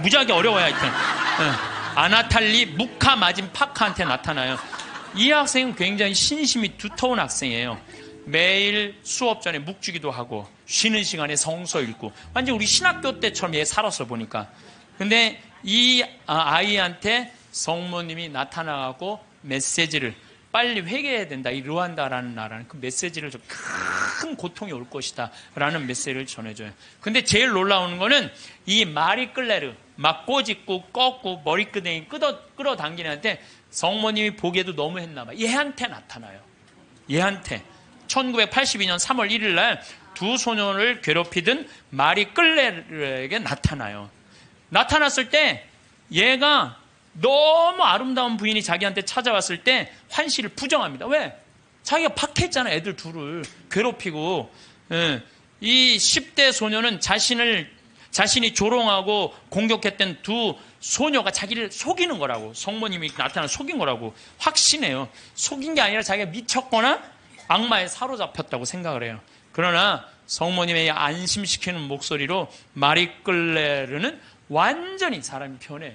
무지하게 어려워요. 하여튼 아나탈리 무카마진 파카한테 나타나요. 이 학생은 굉장히 신심이 두터운 학생이에요. 매일 수업 전에 묵주기도 하고 쉬는 시간에 성서 읽고 완전 우리 신학교 때처럼 얘 살았어 보니까. 근데 이 아이한테 성모님이 나타나고 메시지를, 빨리 회개해야 된다. 이 르완다라는 나라는 그 메시지를, 큰 고통이 올 것이다 라는 메시지를 전해줘요. 근데 제일 놀라운 거는 이 마리 끌레르, 막 꼬집고 꺾고 머리끄댕이 끌어당기는 한테 성모님이 보기에도 너무 했나 봐요. 얘한테 나타나요. 얘한테 1982년 3월 1일 날 두 소년을 괴롭히던 마리 끌레르에게 나타나요. 나타났을 때 얘가 너무 아름다운 부인이 자기한테 찾아왔을 때 환시를 부정합니다. 왜? 자기가 박해했잖아. 애들 둘을 괴롭히고. 이 10대 소녀는 자신이 조롱하고 공격했던 두 소녀가 자기를 속이는 거라고, 성모님이 나타나 속인 거라고 확신해요. 속인 게 아니라 자기가 미쳤거나 악마에 사로잡혔다고 생각을 해요. 그러나 성모님의 안심시키는 목소리로 마리 끌레르는 완전히 사람이 변해요.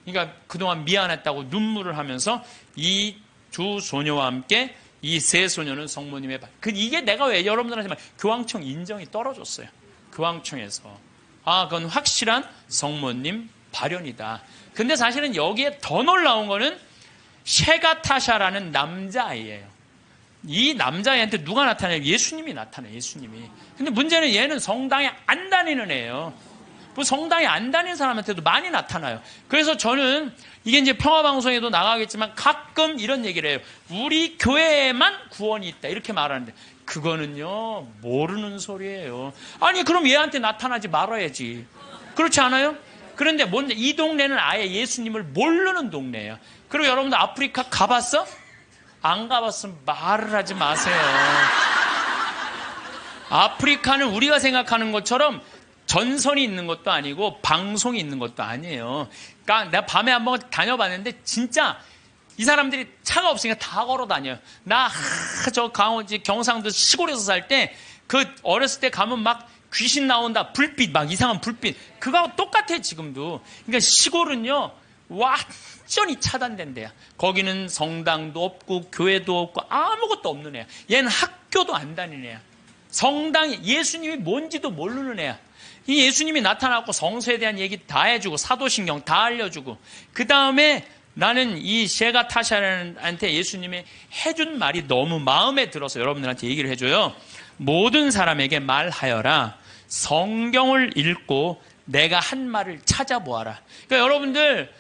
그러니까 그동안 미안했다고 눈물을 하면서 이 두 소녀와 함께 이 세 소녀는 성모님의 이게 내가 왜 여러분들한테 교황청 인정이 떨어졌어요. 교황청에서. 그건 확실한 성모님 발현이다. 근데 사실은 여기에 더 놀라운 거는 셰가타샤라는 남자아이예요. 이 남자아이한테 누가 나타나요? 예수님이 나타나요. 예수님이. 근데 문제는 얘는 성당에 안 다니는 애예요. 뭐 성당에 안 다니는 사람한테도 많이 나타나요. 그래서 저는 이게 이제 평화방송에도 나가겠지만 가끔 이런 얘기를 해요. 우리 교회에만 구원이 있다 이렇게 말하는데 그거는요 모르는 소리예요. 아니 그럼 얘한테 나타나지 말아야지. 그렇지 않아요? 그런데 뭔데 이 동네는 아예 예수님을 모르는 동네예요. 그리고 여러분들 아프리카 가봤어? 안 가봤으면 말을 하지 마세요. 아프리카는 우리가 생각하는 것처럼 전선이 있는 것도 아니고 방송이 있는 것도 아니에요. 그러니까 내가 밤에 한번 다녀봤는데 진짜 이 사람들이 차가 없으니까 다 걸어 다녀요. 저 경상도 시골에서 살 때 그 어렸을 때 가면 막 귀신 나온다, 불빛 막 이상한 불빛 그거하고 똑같아 지금도. 그러니까 시골은요 완전히 차단된 데야. 거기는 성당도 없고 교회도 없고 아무것도 없는 애야. 얘는 학교도 안 다니는 애야. 성당이 예수님이 뭔지도 모르는 애야. 이 예수님이 나타났고 성서에 대한 얘기 다 해주고 사도신경 다 알려주고 그 다음에 나는 이 셰가타샤한테 예수님이 해준 말이 너무 마음에 들어서 여러분들한테 얘기를 해줘요. 모든 사람에게 말하여라. 성경을 읽고 내가 한 말을 찾아보아라. 그러니까 여러분들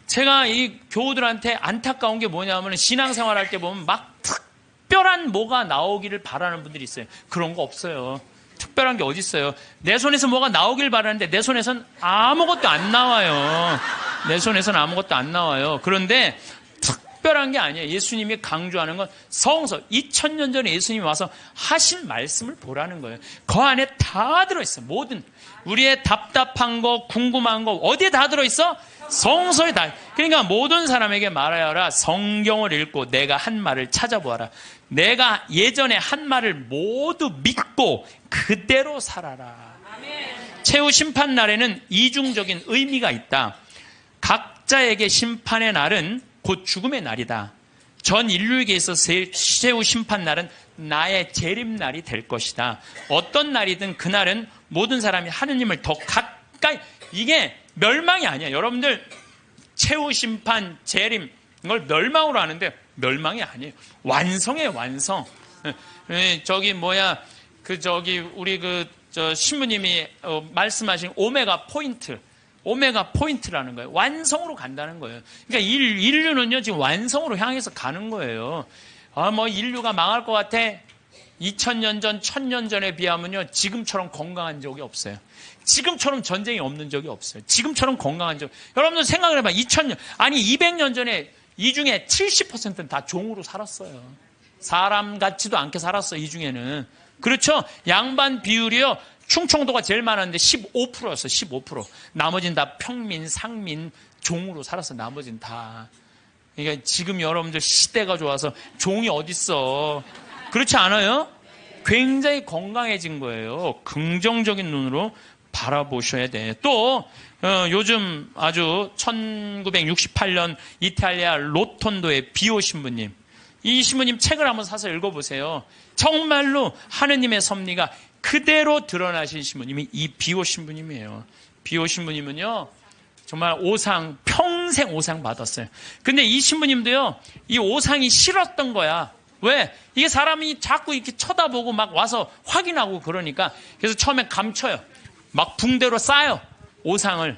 제가 이 교우들한테 안타까운 게 뭐냐면 신앙생활 할 때 보면 막 특별한 뭐가 나오기를 바라는 분들이 있어요. 그런 거 없어요. 특별한 게 어디 있어요. 내 손에서 뭐가 나오길 바라는데 내 손에선 아무것도 안 나와요. 내 손에선 아무것도 안 나와요. 그런데 특별한 게 아니에요. 예수님이 강조하는 건 성서 2000년 전에 예수님이 와서 하신 말씀을 보라는 거예요. 그 안에 다 들어있어요. 모든 우리의 답답한 거 궁금한 거 어디에 다 들어있어? 성서에 다. 그러니까 모든 사람에게 말하여라. 성경을 읽고 내가 한 말을 찾아보아라. 내가 예전에 한 말을 모두 믿고 그대로 살아라. 최후 심판 날에는 이중적인 의미가 있다. 각자에게 심판의 날은 곧 죽음의 날이다. 전 인류에게 있어서 최후 심판 날은 나의 재림날이 될 것이다. 어떤 날이든 그날은 모든 사람이 하느님을 더 가까이, 이게 멸망이 아니야. 여러분들 최후 심판, 재림 이걸 멸망으로 하는데 멸망이 아니에요. 완성이에요. 완성. 우리 신부님이 말씀하신 오메가 포인트라는 거예요. 완성으로 간다는 거예요. 그러니까 인류는요 지금 완성으로 향해서 가는 거예요. 인류가 망할 것 같아. 2000년 전, 1000년 전에 비하면요 지금처럼 건강한 적이 없어요. 지금처럼 전쟁이 없는 적이 없어요. 지금처럼 건강한 적. 여러분들 생각을 해봐. 200년 전에 이 중에 70%는 다 종으로 살았어요. 사람 같지도 않게 살았어요. 이 중에는. 그렇죠? 양반 비율이요. 충청도가 제일 많았는데 15%였어요. 15%. 나머지는 다 평민, 상민, 종으로 살았어. 나머지는 다. 그러니까 지금 여러분들 시대가 좋아서 종이 어딨어. 그렇지 않아요? 굉장히 건강해진 거예요. 긍정적인 눈으로 바라보셔야 돼. 또 요즘 아주 1968년 이탈리아 로톤도의 비오 신부님. 이 신부님 책을 한번 사서 읽어보세요. 정말로 하느님의 섭리가 그대로 드러나신 신부님이 이 비오 신부님이에요. 비오 신부님은요 정말 평생 오상 받았어요. 근데 이 신부님도요 이 오상이 싫었던 거야. 왜? 이게 사람이 자꾸 이렇게 쳐다보고 막 와서 확인하고 그러니까. 그래서 처음에 감춰요. 막 붕대로 싸요. 오상을.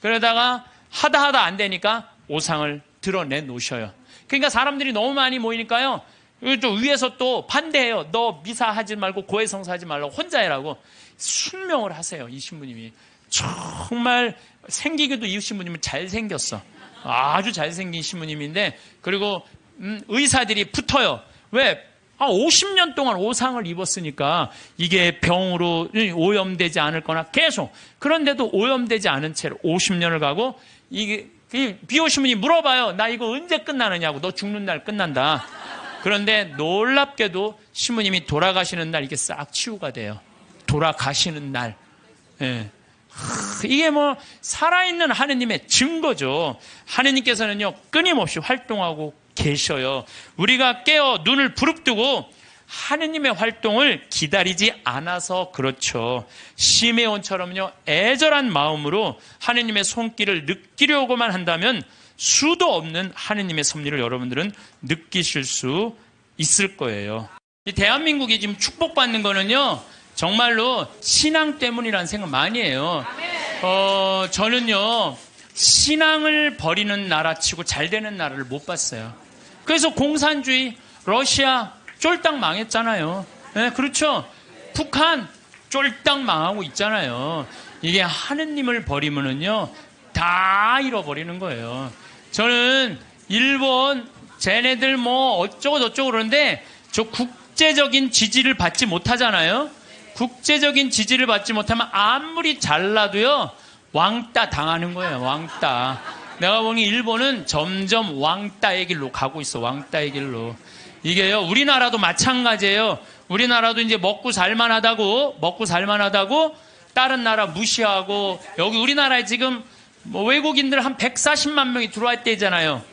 그러다가 하다 안 되니까 오상을 드러내 놓으셔요. 그러니까 사람들이 너무 많이 모이니까요. 또 위에서 또 반대해요. 너 미사하지 말고 고해성사하지 말라고 혼자 해라고. 순명을 하세요. 이 신부님이. 정말 생기기도 이 신부님은 잘생겼어. 아주 잘생긴 신부님인데 그리고 의사들이 붙어요. 왜? 50년 동안 오상을 입었으니까 이게 병으로 오염되지 않을 거나 계속. 그런데도 오염되지 않은 채로 50년을 가고 이게 비오 신부님이 물어봐요. 나 이거 언제 끝나느냐고. 너 죽는 날 끝난다. 그런데 놀랍게도 신부님이 돌아가시는 날 이게 싹 치유가 돼요. 돌아가시는 날. 예. 이게 살아있는 하느님의 증거죠. 하느님께서는요 끊임없이 활동하고 계셔요. 우리가 깨어 눈을 부릅뜨고 하느님의 활동을 기다리지 않아서 그렇죠. 시메온처럼요 애절한 마음으로 하느님의 손길을 느끼려고만 한다면 수도 없는 하느님의 섭리를 여러분들은 느끼실 수 있을 거예요. 이 대한민국이 지금 축복받는 거는요 정말로 신앙 때문이라는 생각 많이 해요. 저는요 신앙을 버리는 나라치고 잘 되는 나라를 못 봤어요. 그래서 공산주의, 러시아 쫄딱 망했잖아요. 네, 그렇죠? 북한 쫄딱 망하고 있잖아요. 이게 하느님을 버리면은요 다 잃어버리는 거예요. 저는 일본 쟤네들 어쩌고 저쩌고 그러는데 저 국제적인 지지를 받지 못하잖아요. 국제적인 지지를 받지 못하면 아무리 잘나도요 왕따 당하는 거예요. 왕따. 내가 보니 일본은 점점 왕따의 길로 가고 있어. 왕따의 길로. 이게요 우리나라도 마찬가지예요. 우리나라도 이제 먹고 살만하다고 다른 나라 무시하고 여기 우리나라에 지금 외국인들 한 140만 명이 들어와 있대잖아요.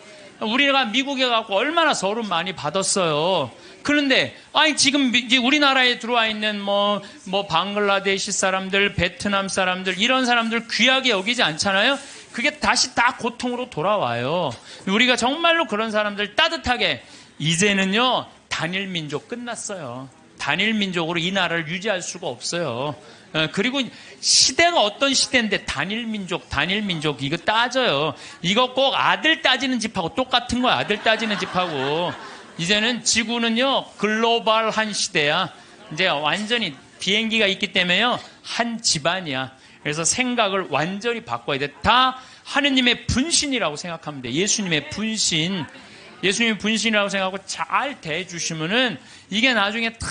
우리가 미국에 가고 얼마나 서름 많이 받았어요. 그런데 아니 지금 이제 우리나라에 들어와 있는 뭐 방글라데시 사람들, 베트남 사람들 이런 사람들 귀하게 여기지 않잖아요. 그게 다시 다 고통으로 돌아와요. 우리가 정말로 그런 사람들 따뜻하게 이제는요 단일 민족 끝났어요. 단일 민족으로 이 나라를 유지할 수가 없어요. 그리고 시대가 어떤 시대인데 단일 민족 이거 따져요. 이거 꼭 아들 따지는 집하고 똑같은 거야. 아들 따지는 집하고. 이제는 지구는요 글로벌한 시대야. 이제 완전히 비행기가 있기 때문에요 한 집안이야. 그래서 생각을 완전히 바꿔야 돼. 다 하느님의 분신이라고 생각하면 돼. 예수님의 분신. 예수님의 분신이라고 생각하고 잘 대해주시면은 이게 나중에 다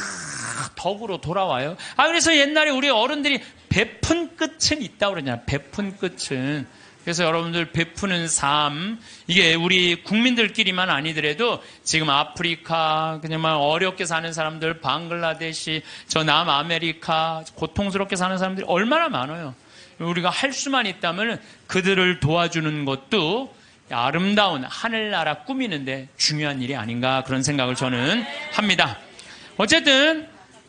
덕으로 돌아와요. 그래서 옛날에 우리 어른들이 베푼 끝은 있다고 그러잖아요. 베푼 끝은. 그래서 여러분들 베푸는 삶, 이게 우리 국민들끼리만 아니더라도 지금 아프리카, 그냥 어렵게 사는 사람들, 방글라데시, 저 남아메리카, 고통스럽게 사는 사람들이 얼마나 많아요. 우리가 할 수만 있다면 그들을 도와주는 것도 아름다운 하늘나라 꾸미는데 중요한 일이 아닌가 그런 생각을 저는 합니다. 어쨌든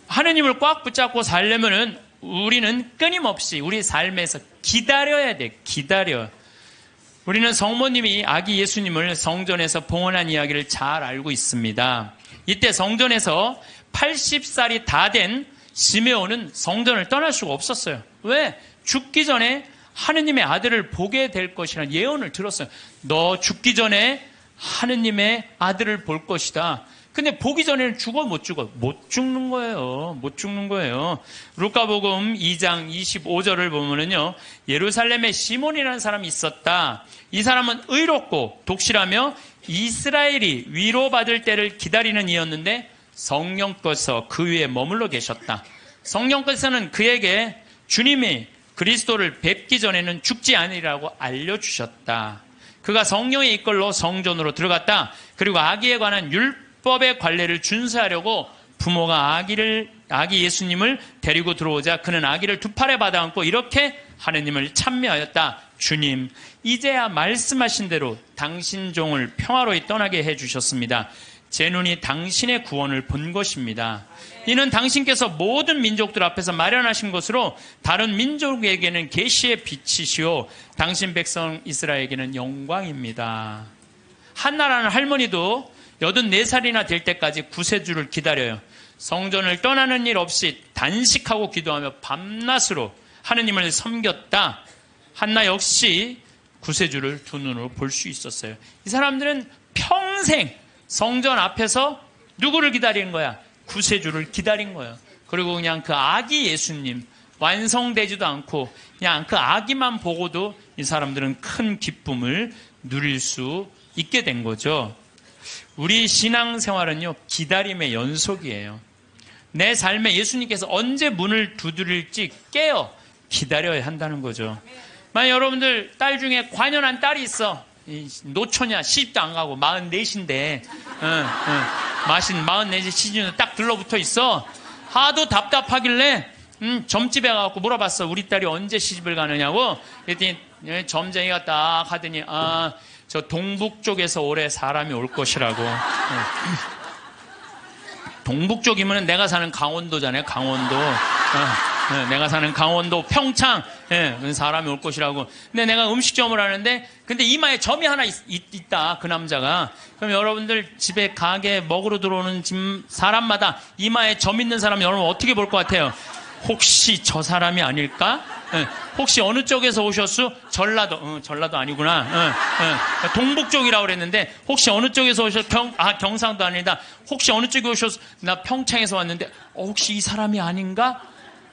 하느님을 꽉 붙잡고 살려면은 우리는 끊임없이 우리 삶에서 기다려야 돼. 기다려. 우리는 성모님이 아기 예수님을 성전에서 봉헌한 이야기를 잘 알고 있습니다. 이때 성전에서 80살이 다 된 시메온은 성전을 떠날 수가 없었어요. 왜? 죽기 전에 하느님의 아들을 보게 될 것이라는 예언을 들었어요. 너 죽기 전에 하느님의 아들을 볼 것이다. 근데 보기 전에는 죽어 못 죽어? 못 죽는 거예요. 못 죽는 거예요. 루카복음 2장 25절을 보면은요. 예루살렘에 시몬이라는 사람이 있었다. 이 사람은 의롭고 독실하며 이스라엘이 위로받을 때를 기다리는 이였는데 성령께서 그 위에 머물러 계셨다. 성령께서는 그에게 주님이 그리스도를 뵙기 전에는 죽지 않으리라고 알려주셨다. 그가 성령에 이끌러 성전으로 들어갔다. 그리고 아기에 관한 율법의 관례를 준수하려고 부모가 아기 예수님을 데리고 들어오자 그는 아기를 두 팔에 받아안고 이렇게 하느님을 찬미하였다. 주님, 이제야 말씀하신 대로 당신 종을 평화로이 떠나게 해주셨습니다. 제 눈이 당신의 구원을 본 것입니다. 이는 당신께서 모든 민족들 앞에서 마련하신 것으로 다른 민족에게는 계시의 빛이시오 당신 백성 이스라엘에게는 영광입니다. 한나라는 할머니도 84살이나 될 때까지 구세주를 기다려요. 성전을 떠나는 일 없이 단식하고 기도하며 밤낮으로 하느님을 섬겼다. 한나 역시 구세주를 두 눈으로 볼 수 있었어요. 이 사람들은 평생 성전 앞에서 누구를 기다리는 거야? 구세주를 기다린 거예요. 그리고 그냥 그 아기 예수님 완성되지도 않고 그냥 그 아기만 보고도 이 사람들은 큰 기쁨을 누릴 수 있게 된 거죠. 우리 신앙생활은요 기다림의 연속이에요. 내 삶에 예수님께서 언제 문을 두드릴지 깨어 기다려야 한다는 거죠. 만약 여러분들 딸 중에 관연한 딸이 있어. 노처냐 시집도 안 가고 44인데 44 시즌에 딱 들러붙어 있어. 하도 답답하길래 점집에 가서 물어봤어. 우리 딸이 언제 시집을 가느냐고. 그랬더니 점쟁이가 딱 하더니 저 동북 쪽에서 올해 사람이 올 것이라고. 동북 쪽이면 내가 사는 강원도잖아요. 강원도. 내가 사는 강원도 평창 사람이 올 것이라고. 근데 내가 음식점을 하는데 근데 이마에 점이 하나 있다. 그 남자가. 그럼 여러분들 집에 가게 먹으러 들어오는 사람마다 이마에 점 있는 사람 여러분 어떻게 볼 것 같아요? 혹시 저 사람이 아닐까? 혹시 어느 쪽에서 오셨어? 전라도 아니구나. 동북 쪽이라고 그랬는데 혹시 어느 쪽에서 오셨어? 경상도 아니다. 혹시 어느 쪽에 오셨어? 나 평창에서 왔는데 혹시 이 사람이 아닌가?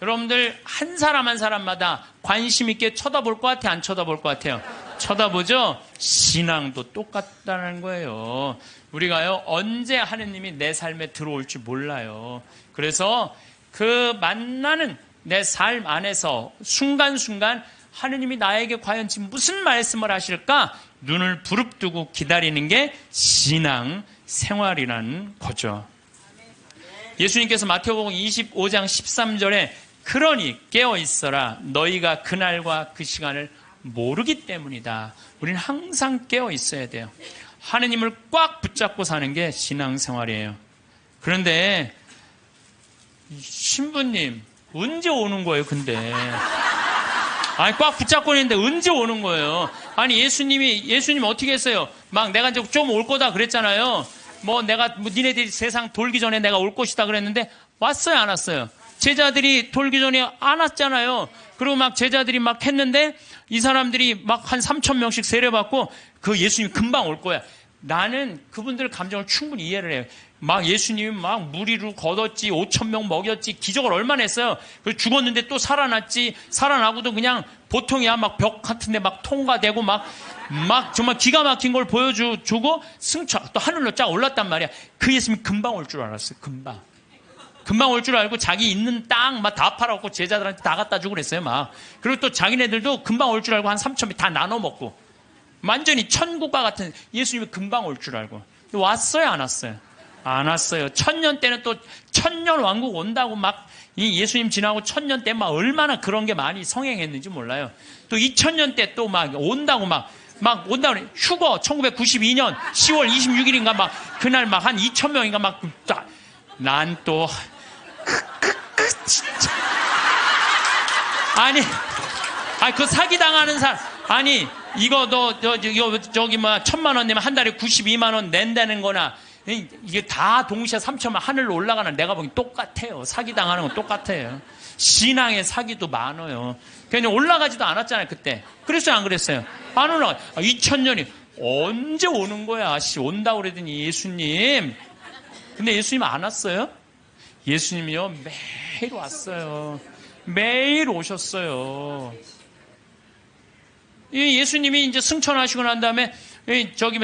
여러분들 한 사람 한 사람마다 관심 있게 쳐다볼 것 같아요? 안 쳐다볼 것 같아요? 쳐다보죠? 신앙도 똑같다는 거예요. 우리가요 언제 하느님이 내 삶에 들어올지 몰라요. 그래서 그 만나는 내 삶 안에서 순간순간 하느님이 나에게 과연 지금 무슨 말씀을 하실까? 눈을 부릅뜨고 기다리는 게 신앙 생활이라는 거죠. 예수님께서 마태복음 25장 13절에 그러니 깨어있어라. 너희가 그날과 그 시간을 모르기 때문이다. 우리는 항상 깨어있어야 돼요. 하느님을 꽉 붙잡고 사는 게 신앙생활이에요. 그런데 신부님 언제 오는 거예요? 근데 아니 꽉 붙잡고 있는데 언제 오는 거예요? 아니 예수님이 어떻게 했어요? 막 내가 이제 좀 올 거다 그랬잖아요. 뭐 내가 니네들이 세상 돌기 전에 내가 올 것이다 그랬는데 왔어요, 안 왔어요? 제자들이 돌기 전에 안 왔잖아요. 그리고 막 제자들이 막 했는데 이 사람들이 막 한 3,000명씩 세례받고 그 예수님이 금방 올 거야. 나는 그분들 감정을 충분히 이해를 해요. 막 예수님이 막 무리로 걷었지, 5,000명 먹였지, 기적을 얼마나 했어요. 그래서 죽었는데 또 살아났지, 살아나고도 그냥 보통이야. 막 벽 같은데 막 통과되고 막 정말 기가 막힌 걸 보여주고 승천 또 하늘로 쫙 올랐단 말이야. 그 예수님이 금방 올 줄 알았어요. 금방 올 줄 알고 자기 있는 땅 막 다 팔아갖고 제자들한테 다 갖다 주고 그랬어요. 막 그리고 또 자기네들도 금방 올 줄 알고 한 3,000명 다 나눠 먹고 완전히 천국과 같은 예수님이 금방 올 줄 알고 왔어요, 안 왔어요? 안 왔어요. 1000년 때는 또 1000년 왕국 온다고 막 이 예수님 지나고 1000년 때 막 얼마나 그런 게 많이 성행했는지 몰라요. 또 2000년 때 또 막 온다고 막 온다고 휴거 1992년 10월 26일인가 막 그날 막 한 2,000명인가 막 난 또 진짜 아니 그 사기 당하는 사람 아니 이거 너 저기 뭐 1,000만 원 내면 한 달에 92만 원 낸다는 거나 이게 다 동시에 3,000만 하늘로 올라가는 내가 보기 똑같아요. 사기 당하는 건 똑같아요. 신앙의 사기도 많아요. 그냥 올라가지도 않았잖아요, 그때. 그랬어요, 안 그랬어요? 안 올라가. 2000년이 언제 오는 거야? 온다고 그러더니 예수님. 근데 예수님 안 왔어요? 예수님이요, 매일 왔어요. 매일 오셨어요. 예수님이 이제 승천하시고 난 다음에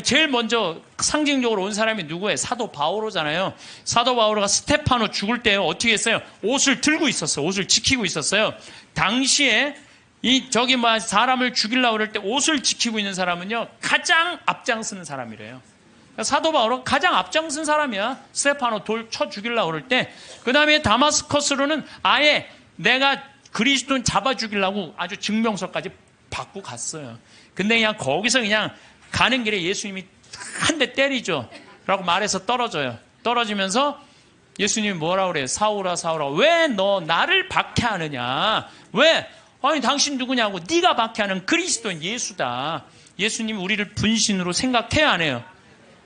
제일 먼저 상징적으로 온 사람이 누구예요? 사도 바오로잖아요. 사도 바오로가 스테파노 죽을 때 어떻게 했어요? 옷을 들고 있었어요. 옷을 지키고 있었어요. 당시에 사람을 죽이려고 그럴 때 옷을 지키고 있는 사람은요, 가장 앞장서는 사람이래요. 사도 바오로 가장 앞장선 사람이야. 스테파노 돌 쳐 죽이려고 그럴 때. 그 다음에 다마스커스로는 아예 내가 그리스도인 잡아 죽이려고 아주 증명서까지 받고 갔어요. 근데 그냥 거기서 그냥 가는 길에 예수님이 한 대 때리죠. 라고 말해서 떨어져요. 떨어지면서 예수님이 뭐라고 그래요? 사울아, 사울아, 왜 너 나를 박해하느냐? 왜? 아니 당신 누구냐고. 네가 박해하는 그리스도인 예수다. 예수님이 우리를 분신으로 생각해야 안 해요?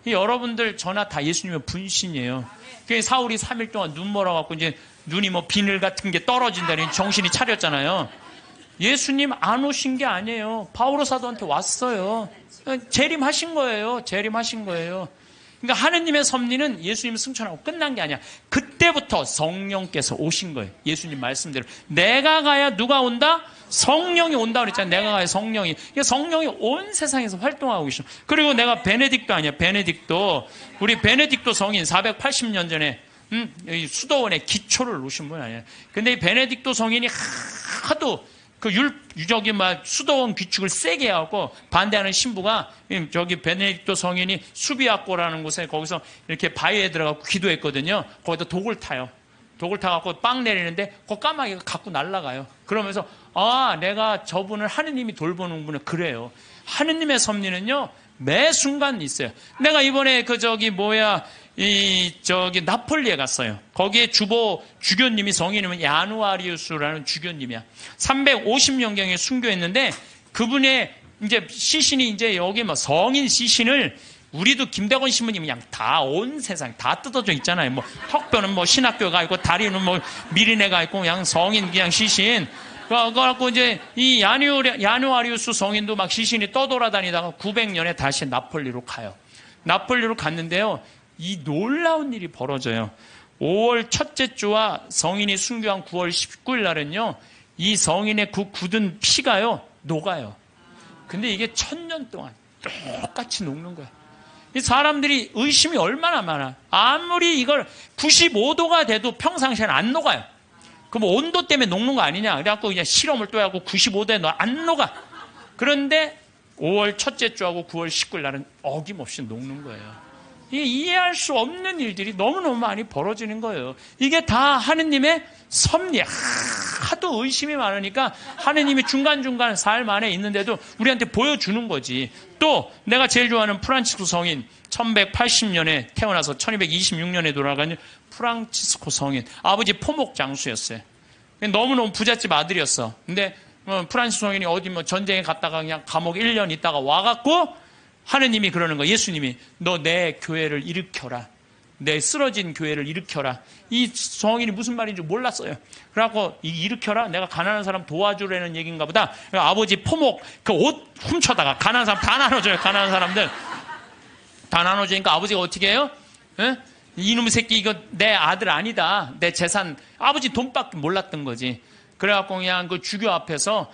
여러분들 저나 다 예수님의 분신이에요. 사울이 3일 동안 눈 멀어갖고 이제 눈이 뭐 비늘 같은 게 떨어진다니 정신이 차렸잖아요. 예수님 안 오신 게 아니에요. 바오로 사도한테 왔어요. 재림하신 거예요. 재림하신 거예요. 그러니까 하느님의 섭리는 예수님 승천하고 끝난 게 아니야. 그때부터 성령께서 오신 거예요. 예수님 말씀대로. 내가 가야 누가 온다? 성령이 온다 그랬잖아요. 내가 가야 성령이. 그러니까 성령이 온 세상에서 활동하고 계셔. 그리고 내가 베네딕토 아니야. 베네딕토. 우리 베네딕토 성인 480년 전에 수도원에 기초를 놓으신 분 아니에요. 근데 이 베네딕토 성인이 하도 수도원 규칙을 세게 해갖고 반대하는 신부가 베네딕토 성인이 수비학고라는 곳에 거기서 이렇게 바위에 들어가고 기도했거든요. 거기다 독을 타요. 독을 타갖고 빵 내리는데 그 까마귀가 갖고 날아가요. 그러면서 내가 저분을 하느님이 돌보는 분은 그래요. 하느님의 섭리는요 매 순간 있어요. 내가 이번에 나폴리에 갔어요. 거기에 주교님이 성인이면 야누아리우스라는 주교님이야. 350년경에 순교했는데 그분의 이제 시신이 이제 여기 뭐 성인 시신을 우리도 김대건 신부님이 그냥 다 온 세상 다 뜯어져 있잖아요. 뭐 턱뼈는 뭐 신학교가 있고 다리는 뭐 미리네가 있고 그냥 성인 그냥 시신. 그래갖고 이제 이 야누아리우스 성인도 막 시신이 떠돌아다니다가 900년에 다시 나폴리로 가요. 나폴리로 갔는데요. 이 놀라운 일이 벌어져요. 5월 첫째 주와 성인이 순교한 9월 19일 날은요. 이 성인의 그 굳은 피가요. 녹아요. 근데 이게 1000년 동안 똑같이 녹는 거야. 이 사람들이 의심이 얼마나 많아. 아무리 이걸 95도가 돼도 평상시에는 안 녹아요. 그럼 온도 때문에 녹는 거 아니냐. 그래갖고 그냥 실험을 또 해갖고 95도에 안 녹아. 그런데 5월 첫째 주하고 9월 19일 날은 어김없이 녹는 거예요. 이게 이해할 수 없는 일들이 너무너무 많이 벌어지는 거예요. 이게 다 하느님의 섭리. 하도 의심이 많으니까 하느님이 중간중간 삶 안에 있는데도 우리한테 보여주는 거지. 또 내가 제일 좋아하는 프란치스코 성인, 1180년에 태어나서 1226년에 돌아간 프란치스코 성인, 아버지 포목 장수였어요. 너무너무 부잣집 아들이었어. 근데 프란치스코 성인이 어디 뭐 전쟁에 갔다가 그냥 감옥 1년 있다가 와갖고 하느님이 그러는 거, 예수님이 너 내 교회를 일으켜라. 내 쓰러진 교회를 일으켜라. 이 성인이 무슨 말인지 몰랐어요. 그래갖고 일으켜라? 내가 가난한 사람 도와주라는 얘기인가 보다. 아버지 포목 그 옷 훔쳐다가 가난한 사람 다 나눠줘요. 가난한 사람들 다 나눠주니까 아버지가 어떻게 해요? 에? 이놈의 새끼 이거 내 아들 아니다. 내 재산. 아버지 돈밖에 몰랐던 거지. 그래갖고 그냥 그 주교 앞에서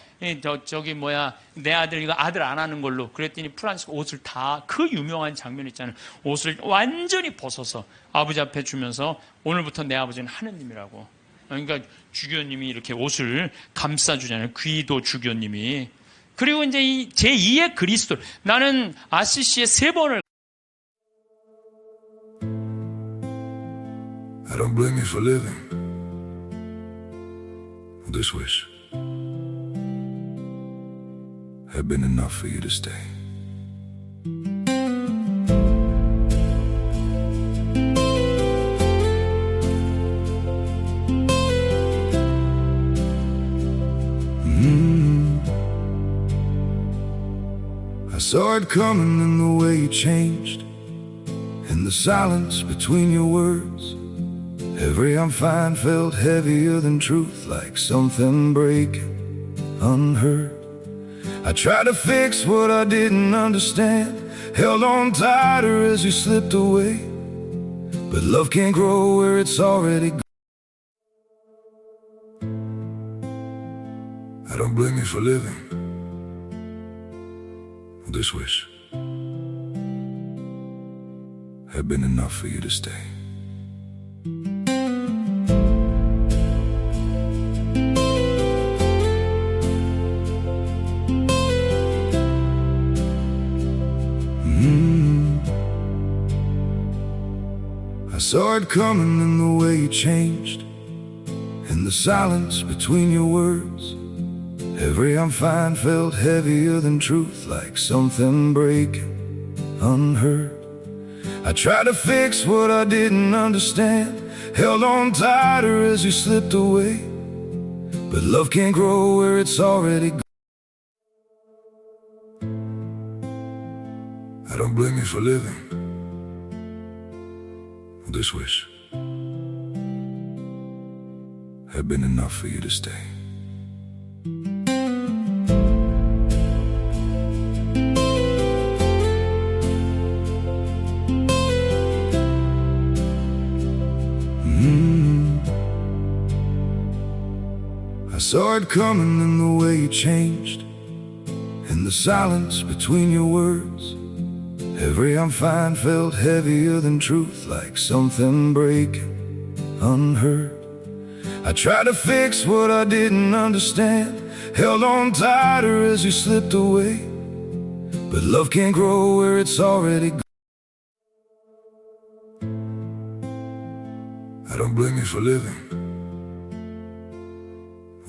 내 아들 이거 아들 안 하는 걸로 그랬더니 프란치스코 옷을 다 그 유명한 장면 있잖아요. 옷을 완전히 벗어서 아버지 앞에 주면서 오늘부터 내 아버지는 하느님이라고. 그러니까 주교님이 이렇게 옷을 감싸주잖아요. 귀도 주교님이. 그리고 이제 이 제2의 그리스도. 나는 아시시에 3번을 I don't blame you for living this wish had been enough for you to stay. I saw it coming in the way you changed, in the silence between your words. Every I'm fine felt heavier than truth, like something breaking unheard. I tried to fix what I didn't understand, held on tighter as you slipped away. But love can't grow where it's already gone. I don't blame you for living this wish had been enough for you to stay. I saw it coming in the way you changed, in the silence between your words. Every I'm fine felt heavier than truth, like something breaking unheard. I tried to fix what I didn't understand, held on tighter as you slipped away. But love can't grow where it's already gone. I don't blame you for living this wish had been enough for you to stay. I saw it coming in the way you changed, in the silence between your words. Every I'm fine felt heavier than truth, like something breaking unheard. I tried to fix what I didn't understand, held on tighter as you slipped away. But love can't grow where it's already gone. I don't blame you for living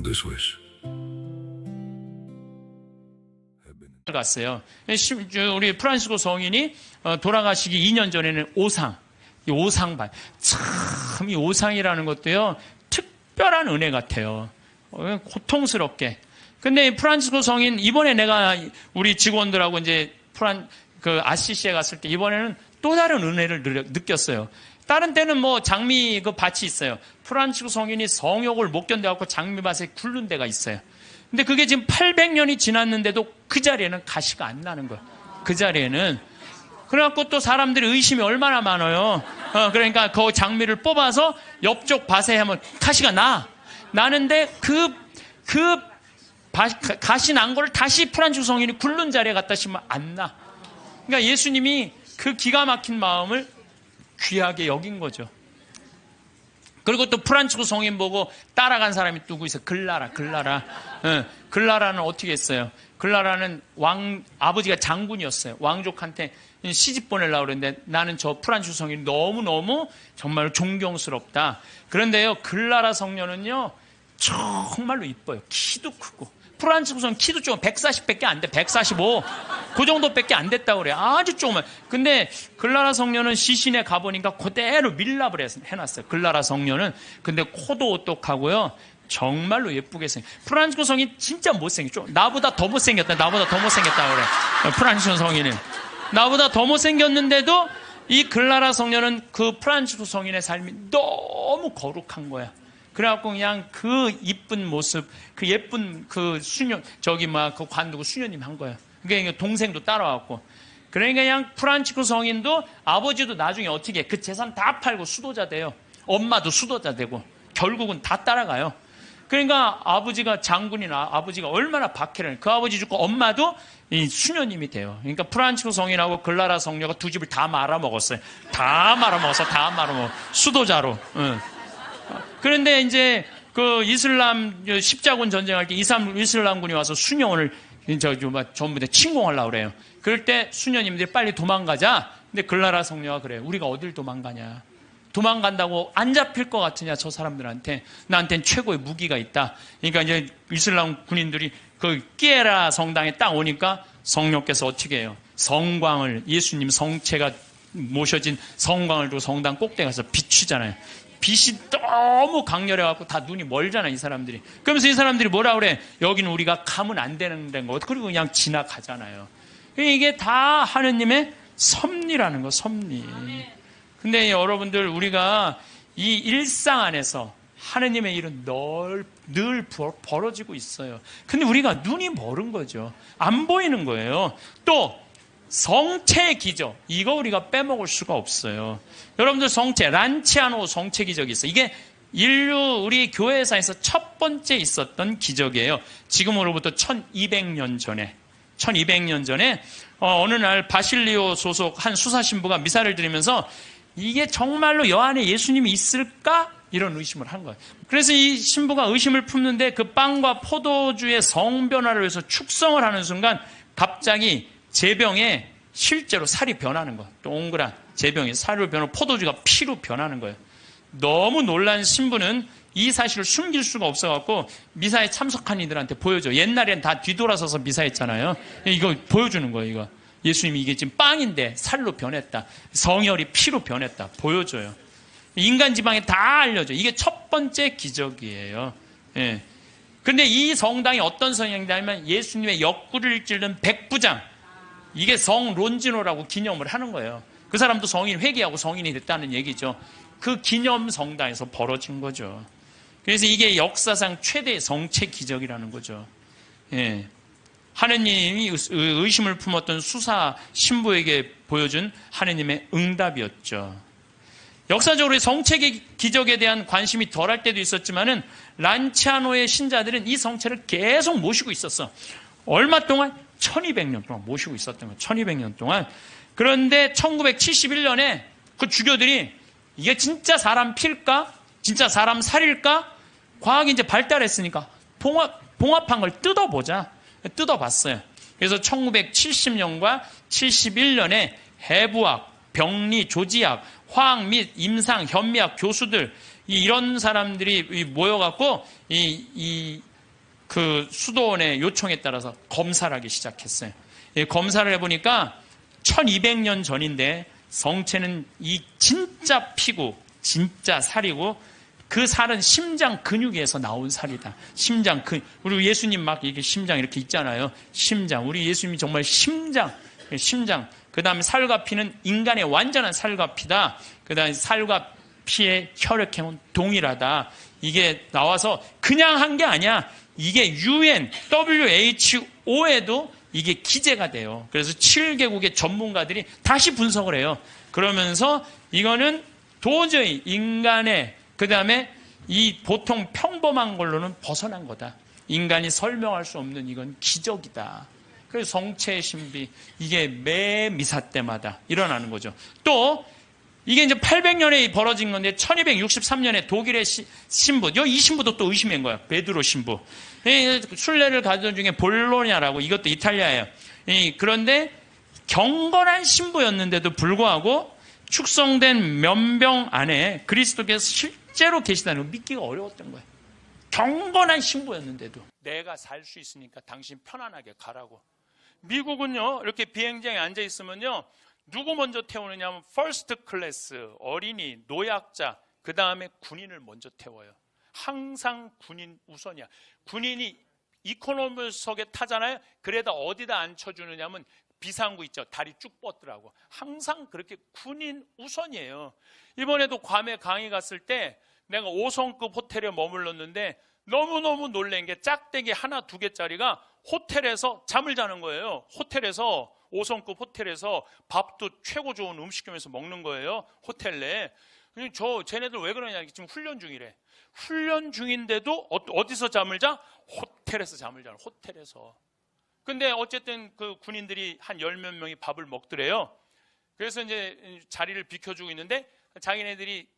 this wish. 갔어요. 우리 프란시스코 성인이 돌아가시기 2년 전에는 이 오상반. 참, 이 오상이라는 것도요, 특별한 은혜 같아요. 고통스럽게. 근데 프란시스코 성인, 이번에 내가 우리 직원들하고 이제 아시시에 갔을 때, 이번에는 또 다른 은혜를 느꼈어요. 다른 때는 뭐 장미 그 밭이 있어요. 프란시스코 성인이 성욕을 못 견뎌갖고 장미밭에 굴른 데가 있어요. 근데 그게 지금 800년이 지났는데도 그 자리에는 가시가 안 나는 거야. 그 자리에는. 그래갖고 또 사람들이 의심이 얼마나 많아요. 그러니까 그 장미를 뽑아서 옆쪽 밭에 하면 가시가 나는데 가시 난 거를 다시 프란치스코 성인이 굴른 자리에 갖다 심으면 안 나. 그러니까 예수님이 그 기가 막힌 마음을 귀하게 여긴 거죠. 그리고 또 프란치스코 성인 보고 따라간 사람이 누구 있어요? 글라라. 글라라는 어떻게 했어요? 글라라는 아버지가 장군이었어요. 왕족한테 시집 보내려고 그랬는데 나는 저 프란치스코 성인이 너무너무 정말 존경스럽다. 그런데요, 글라라 성녀는요, 정말로 이뻐요. 키도 크고. 프란치스코 성인 키도 조금 140밖에 안 돼. 145. 그 정도밖에 안 됐다고 그래요. 아주 조그만. 근데 글라라 성녀는 시신에 가보니까 그대로 밀랍을 해놨어요. 글라라 성녀는. 근데 코도 오똑하고요. 정말로 예쁘게 생겨. 프란치스코 성인 진짜 못생겼죠. 나보다 더 못생겼다. 그래. 프란치스코 성인은. 나보다 더 못생겼는데도 이 글라라 성녀는 그 프란치스코 성인의 삶이 너무 거룩한 거야. 그래갖고 그냥 그 이쁜 모습, 그 예쁜 그 수녀, 그 관두고 수녀님 한 거예요. 그러니까 동생도 따라왔고. 그러니까 그냥 프란치스코 성인도 아버지도 나중에 어떻게 해? 그 재산 다 팔고 수도자 돼요. 엄마도 수도자 되고. 결국은 다 따라가요. 그러니까 아버지가 장군이나 아버지가 얼마나 박해를, 그 아버지 죽고 엄마도 이 수녀님이 돼요. 그러니까 프란치스코 성인하고 글라라 성녀가 두 집을 다 말아먹었어요. 다 말아먹었어. 수도자로. 응. 그런데 이제 그 이슬람 십자군 전쟁할 때 이슬람군이 와서 수녀원을 전부 다 침공하려고 그래요. 그럴 때 수녀님들이 빨리 도망가자. 근데 글라라 성녀가 그래요. 우리가 어딜 도망가냐. 도망간다고 안 잡힐 것 같으냐, 저 사람들한테. 나한테는 최고의 무기가 있다. 그러니까 이제 이슬람 군인들이 그 끼에라 성당에 딱 오니까 성녀께서 어떻게 해요? 성광을, 예수님 성체가 모셔진 성광을 두고 성당 꼭대기 가서 비추잖아요. 빛이 너무 강렬해갖고 다 눈이 멀잖아, 이 사람들이. 그러면서 이 사람들이 뭐라 그래? 여기는 우리가 가면 안 되는 데인 거. 그리고 그냥 지나가잖아요. 이게 다 하느님의 섭리라는 거, 섭리. 근데 여러분들, 우리가 이 일상 안에서 하느님의 일은 늘 벌어지고 있어요. 근데 우리가 눈이 멀은 거죠. 안 보이는 거예요. 또 성체의 기적, 이거 우리가 빼먹을 수가 없어요. 여러분들, 성체, 란치아노 성체 기적이 있어요. 이게 인류 우리 교회사에서 첫 번째 있었던 기적이에요. 지금으로부터 1200년 전에 어느 날 바실리오 소속 한 수사신부가 미사를 드리면서 이게 정말로 여 안에 예수님이 있을까? 이런 의심을 한 거예요. 그래서 이 신부가 의심을 품는데 그 빵과 포도주의 성변화를 위해서 축성을 하는 순간 갑자기 제병에 실제로 살이 변하는 거예요. 동그란 제병이 살로 변하고 포도주가 피로 변하는 거예요. 너무 놀란 신부는 이 사실을 숨길 수가 없어갖고 미사에 참석한 이들한테 보여줘. 옛날엔 다 뒤돌아서서 미사했잖아요. 이거 보여주는 거예요. 이거 예수님이 이게 지금 빵인데 살로 변했다. 성혈이 피로 변했다. 보여줘요. 인간 지방에 다 알려줘. 이게 첫 번째 기적이에요. 예. 근데 이 성당이 어떤 성당이냐면 예수님의 옆구리를 찌른 백부장. 이게 성 론지노라고 기념을 하는 거예요. 그 사람도 성인 회개하고 성인이 됐다는 얘기죠. 그 기념 성당에서 벌어진 거죠. 그래서 이게 역사상 최대의 성체 기적이라는 거죠. 예. 하느님이 의심을 품었던 수사 신부에게 보여준 하느님의 응답이었죠. 역사적으로 성체 기적에 대한 관심이 덜할 때도 있었지만은 란치아노의 신자들은 이 성체를 계속 모시고 있었어. 얼마 동안? 1200년 동안 모시고 있었던 거예요. 1200년 동안. 그런데 1971년에 그 주교들이 이게 진짜 사람 피일까? 진짜 사람 살일까? 과학이 이제 발달했으니까 봉합한 걸 뜯어보자. 뜯어봤어요. 그래서 1970년과 71년에 해부학, 병리, 조지학, 화학 및 임상, 현미학 교수들 이런 사람들이 모여갖고 그 수도원의 요청에 따라서 검사를 하기 시작했어요. 검사를 해보니까 1200년 전인데 성체는 이 진짜 피고 진짜 살이고 그 살은 심장 근육에서 나온 살이다. 심장 근육. 우리 예수님 막 이게 심장 이렇게 있잖아요. 심장. 우리 예수님이 정말 심장. 그 다음에 살과 피는 인간의 완전한 살과 피다. 그 다음에 살과 피의 혈액형은 동일하다. 이게 나와서 그냥 한 게 아니야. 이게 UN, WHO에도 이게 기재가 돼요. 그래서 7개국의 전문가들이 다시 분석을 해요. 그러면서 이거는 도저히 인간의 그 다음에 이 보통 평범한 걸로는 벗어난 거다. 인간이 설명할 수 없는 이건 기적이다. 그래서 성체의 신비 이게 매 미사 때마다 일어나는 거죠. 또 이게 이제 800년에 벌어진 건데 1263년에 독일의 신부, 이 신부도 또 의심한 거야. 베드로 신부. 순례를 가던 중에 볼로냐라고, 이것도 이탈리아예요. 그런데 경건한 신부였는데도 불구하고 축성된 면병 안에 그리스도께서 실제로 계시다는 걸 믿기가 어려웠던 거예요. 경건한 신부였는데도 내가 살 수 있으니까 당신 편안하게 가라고. 미국은요, 이렇게 비행장에 앉아 있으면요, 누구 먼저 태우느냐 하면 퍼스트 클래스, 어린이, 노약자, 그 다음에 군인을 먼저 태워요. 항상 군인 우선이야. 군인이 이코노미석에 타잖아요. 그래도 어디다 앉혀주느냐 하면 비상구 있죠. 다리 쭉 뻗더라고. 항상 그렇게 군인 우선이에요. 이번에도 괌에 강의 갔을 때 내가 5성급 호텔에 머물렀는데 너무너무 놀란 게 짝대기 하나 두 개짜리가 호텔에서 잠을 자는 거예요. 호텔에서 5성급 호텔에서 밥도 최고 좋은 음식점에서 먹는 거예요. 호텔 내에. 쟤네들 왜 그러냐, 지금 훈련 중이래. 훈련 중인데도 어디서 잠을 자? 호텔에서 잠을 자는, 호텔에서. 근데 어쨌든 그 군인들이 한 10몇 명이 밥을 먹더래요. 그래서 이제 자리를 비켜주고 있는데 자기네들이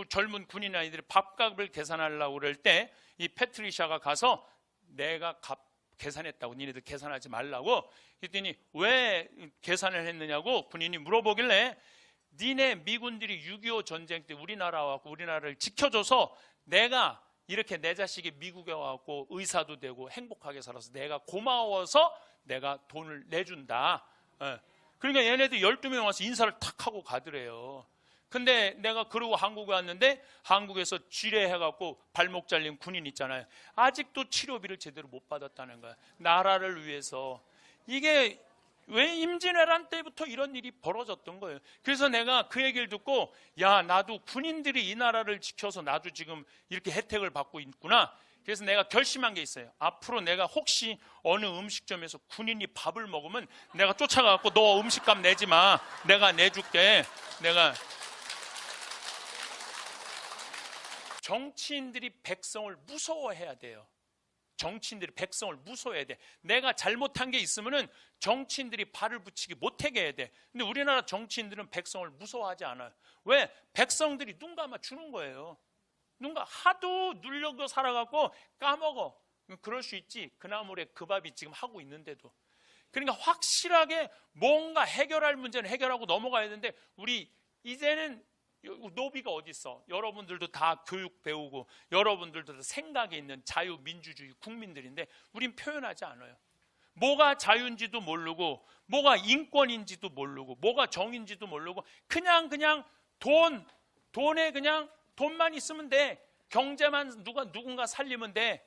젊은 군인 아이들이 밥값을 계산하려고 그럴 때 이 패트리샤가 가서 내가 계산했다고, 니네들 계산하지 말라고. 그랬더니 왜 계산을 했느냐고 군인이 물어보길래 니네 미군들이 6.25 전쟁 때 우리나라를 지켜줘서 내가 이렇게 내 자식이 미국에 와갖고 의사도 되고 행복하게 살아서 내가 고마워서 내가 돈을 내준다. 그러니까 얘네들 12명 와서 인사를 탁 하고 가더래요. 근데 내가 그러고 한국에 왔는데 한국에서 지뢰해갖고 발목 잘린 군인 있잖아요. 아직도 치료비를 제대로 못 받았다는 거야. 나라를 위해서. 이게 왜 임진왜란 때부터 이런 일이 벌어졌던 거예요. 그래서 내가 그 얘기를 듣고, 야, 나도 군인들이 이 나라를 지켜서 나도 지금 이렇게 혜택을 받고 있구나. 그래서 내가 결심한 게 있어요. 앞으로 내가 혹시 어느 음식점에서 군인이 밥을 먹으면 내가 쫓아가갖고 너 음식값 내지 마. 내가 내줄게. 정치인들이 백성을 무서워해야 돼요. 정치인들이 백성을 무서워해야 돼. 내가 잘못한 게 있으면은 정치인들이 발을 붙이기 못하게 해야 돼. 근데 우리나라 정치인들은 백성을 무서워하지 않아요. 왜? 백성들이 눈 감아 주는 거예요. 하도 누려고 살아갖고 까먹어. 그럴 수 있지. 그나물에 그 밥이 지금 하고 있는데도. 그러니까 확실하게 뭔가 해결할 문제는 해결하고 넘어가야 되는데 우리 이제는 노비가 어디 있어? 여러분들도 다 교육 배우고 여러분들도 다 생각이 있는 자유민주주의 국민들인데 우린 표현하지 않아요. 뭐가 자유인지도 모르고 뭐가 인권인지도 모르고 뭐가 정인지도 모르고 그냥 돈에 그냥 돈만 있으면 돼. 경제만 누군가 살리면 돼.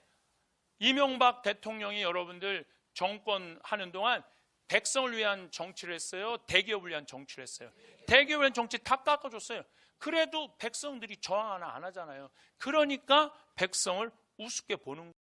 이명박 대통령이 여러분들 정권 하는 동안 백성을 위한 정치를 했어요? 대기업을 위한 정치를 했어요? 대기업을 위한 정치 다 깎아줬어요. 그래도 백성들이 저항 하나 안 하잖아요. 그러니까 백성을 우습게 보는 거예요.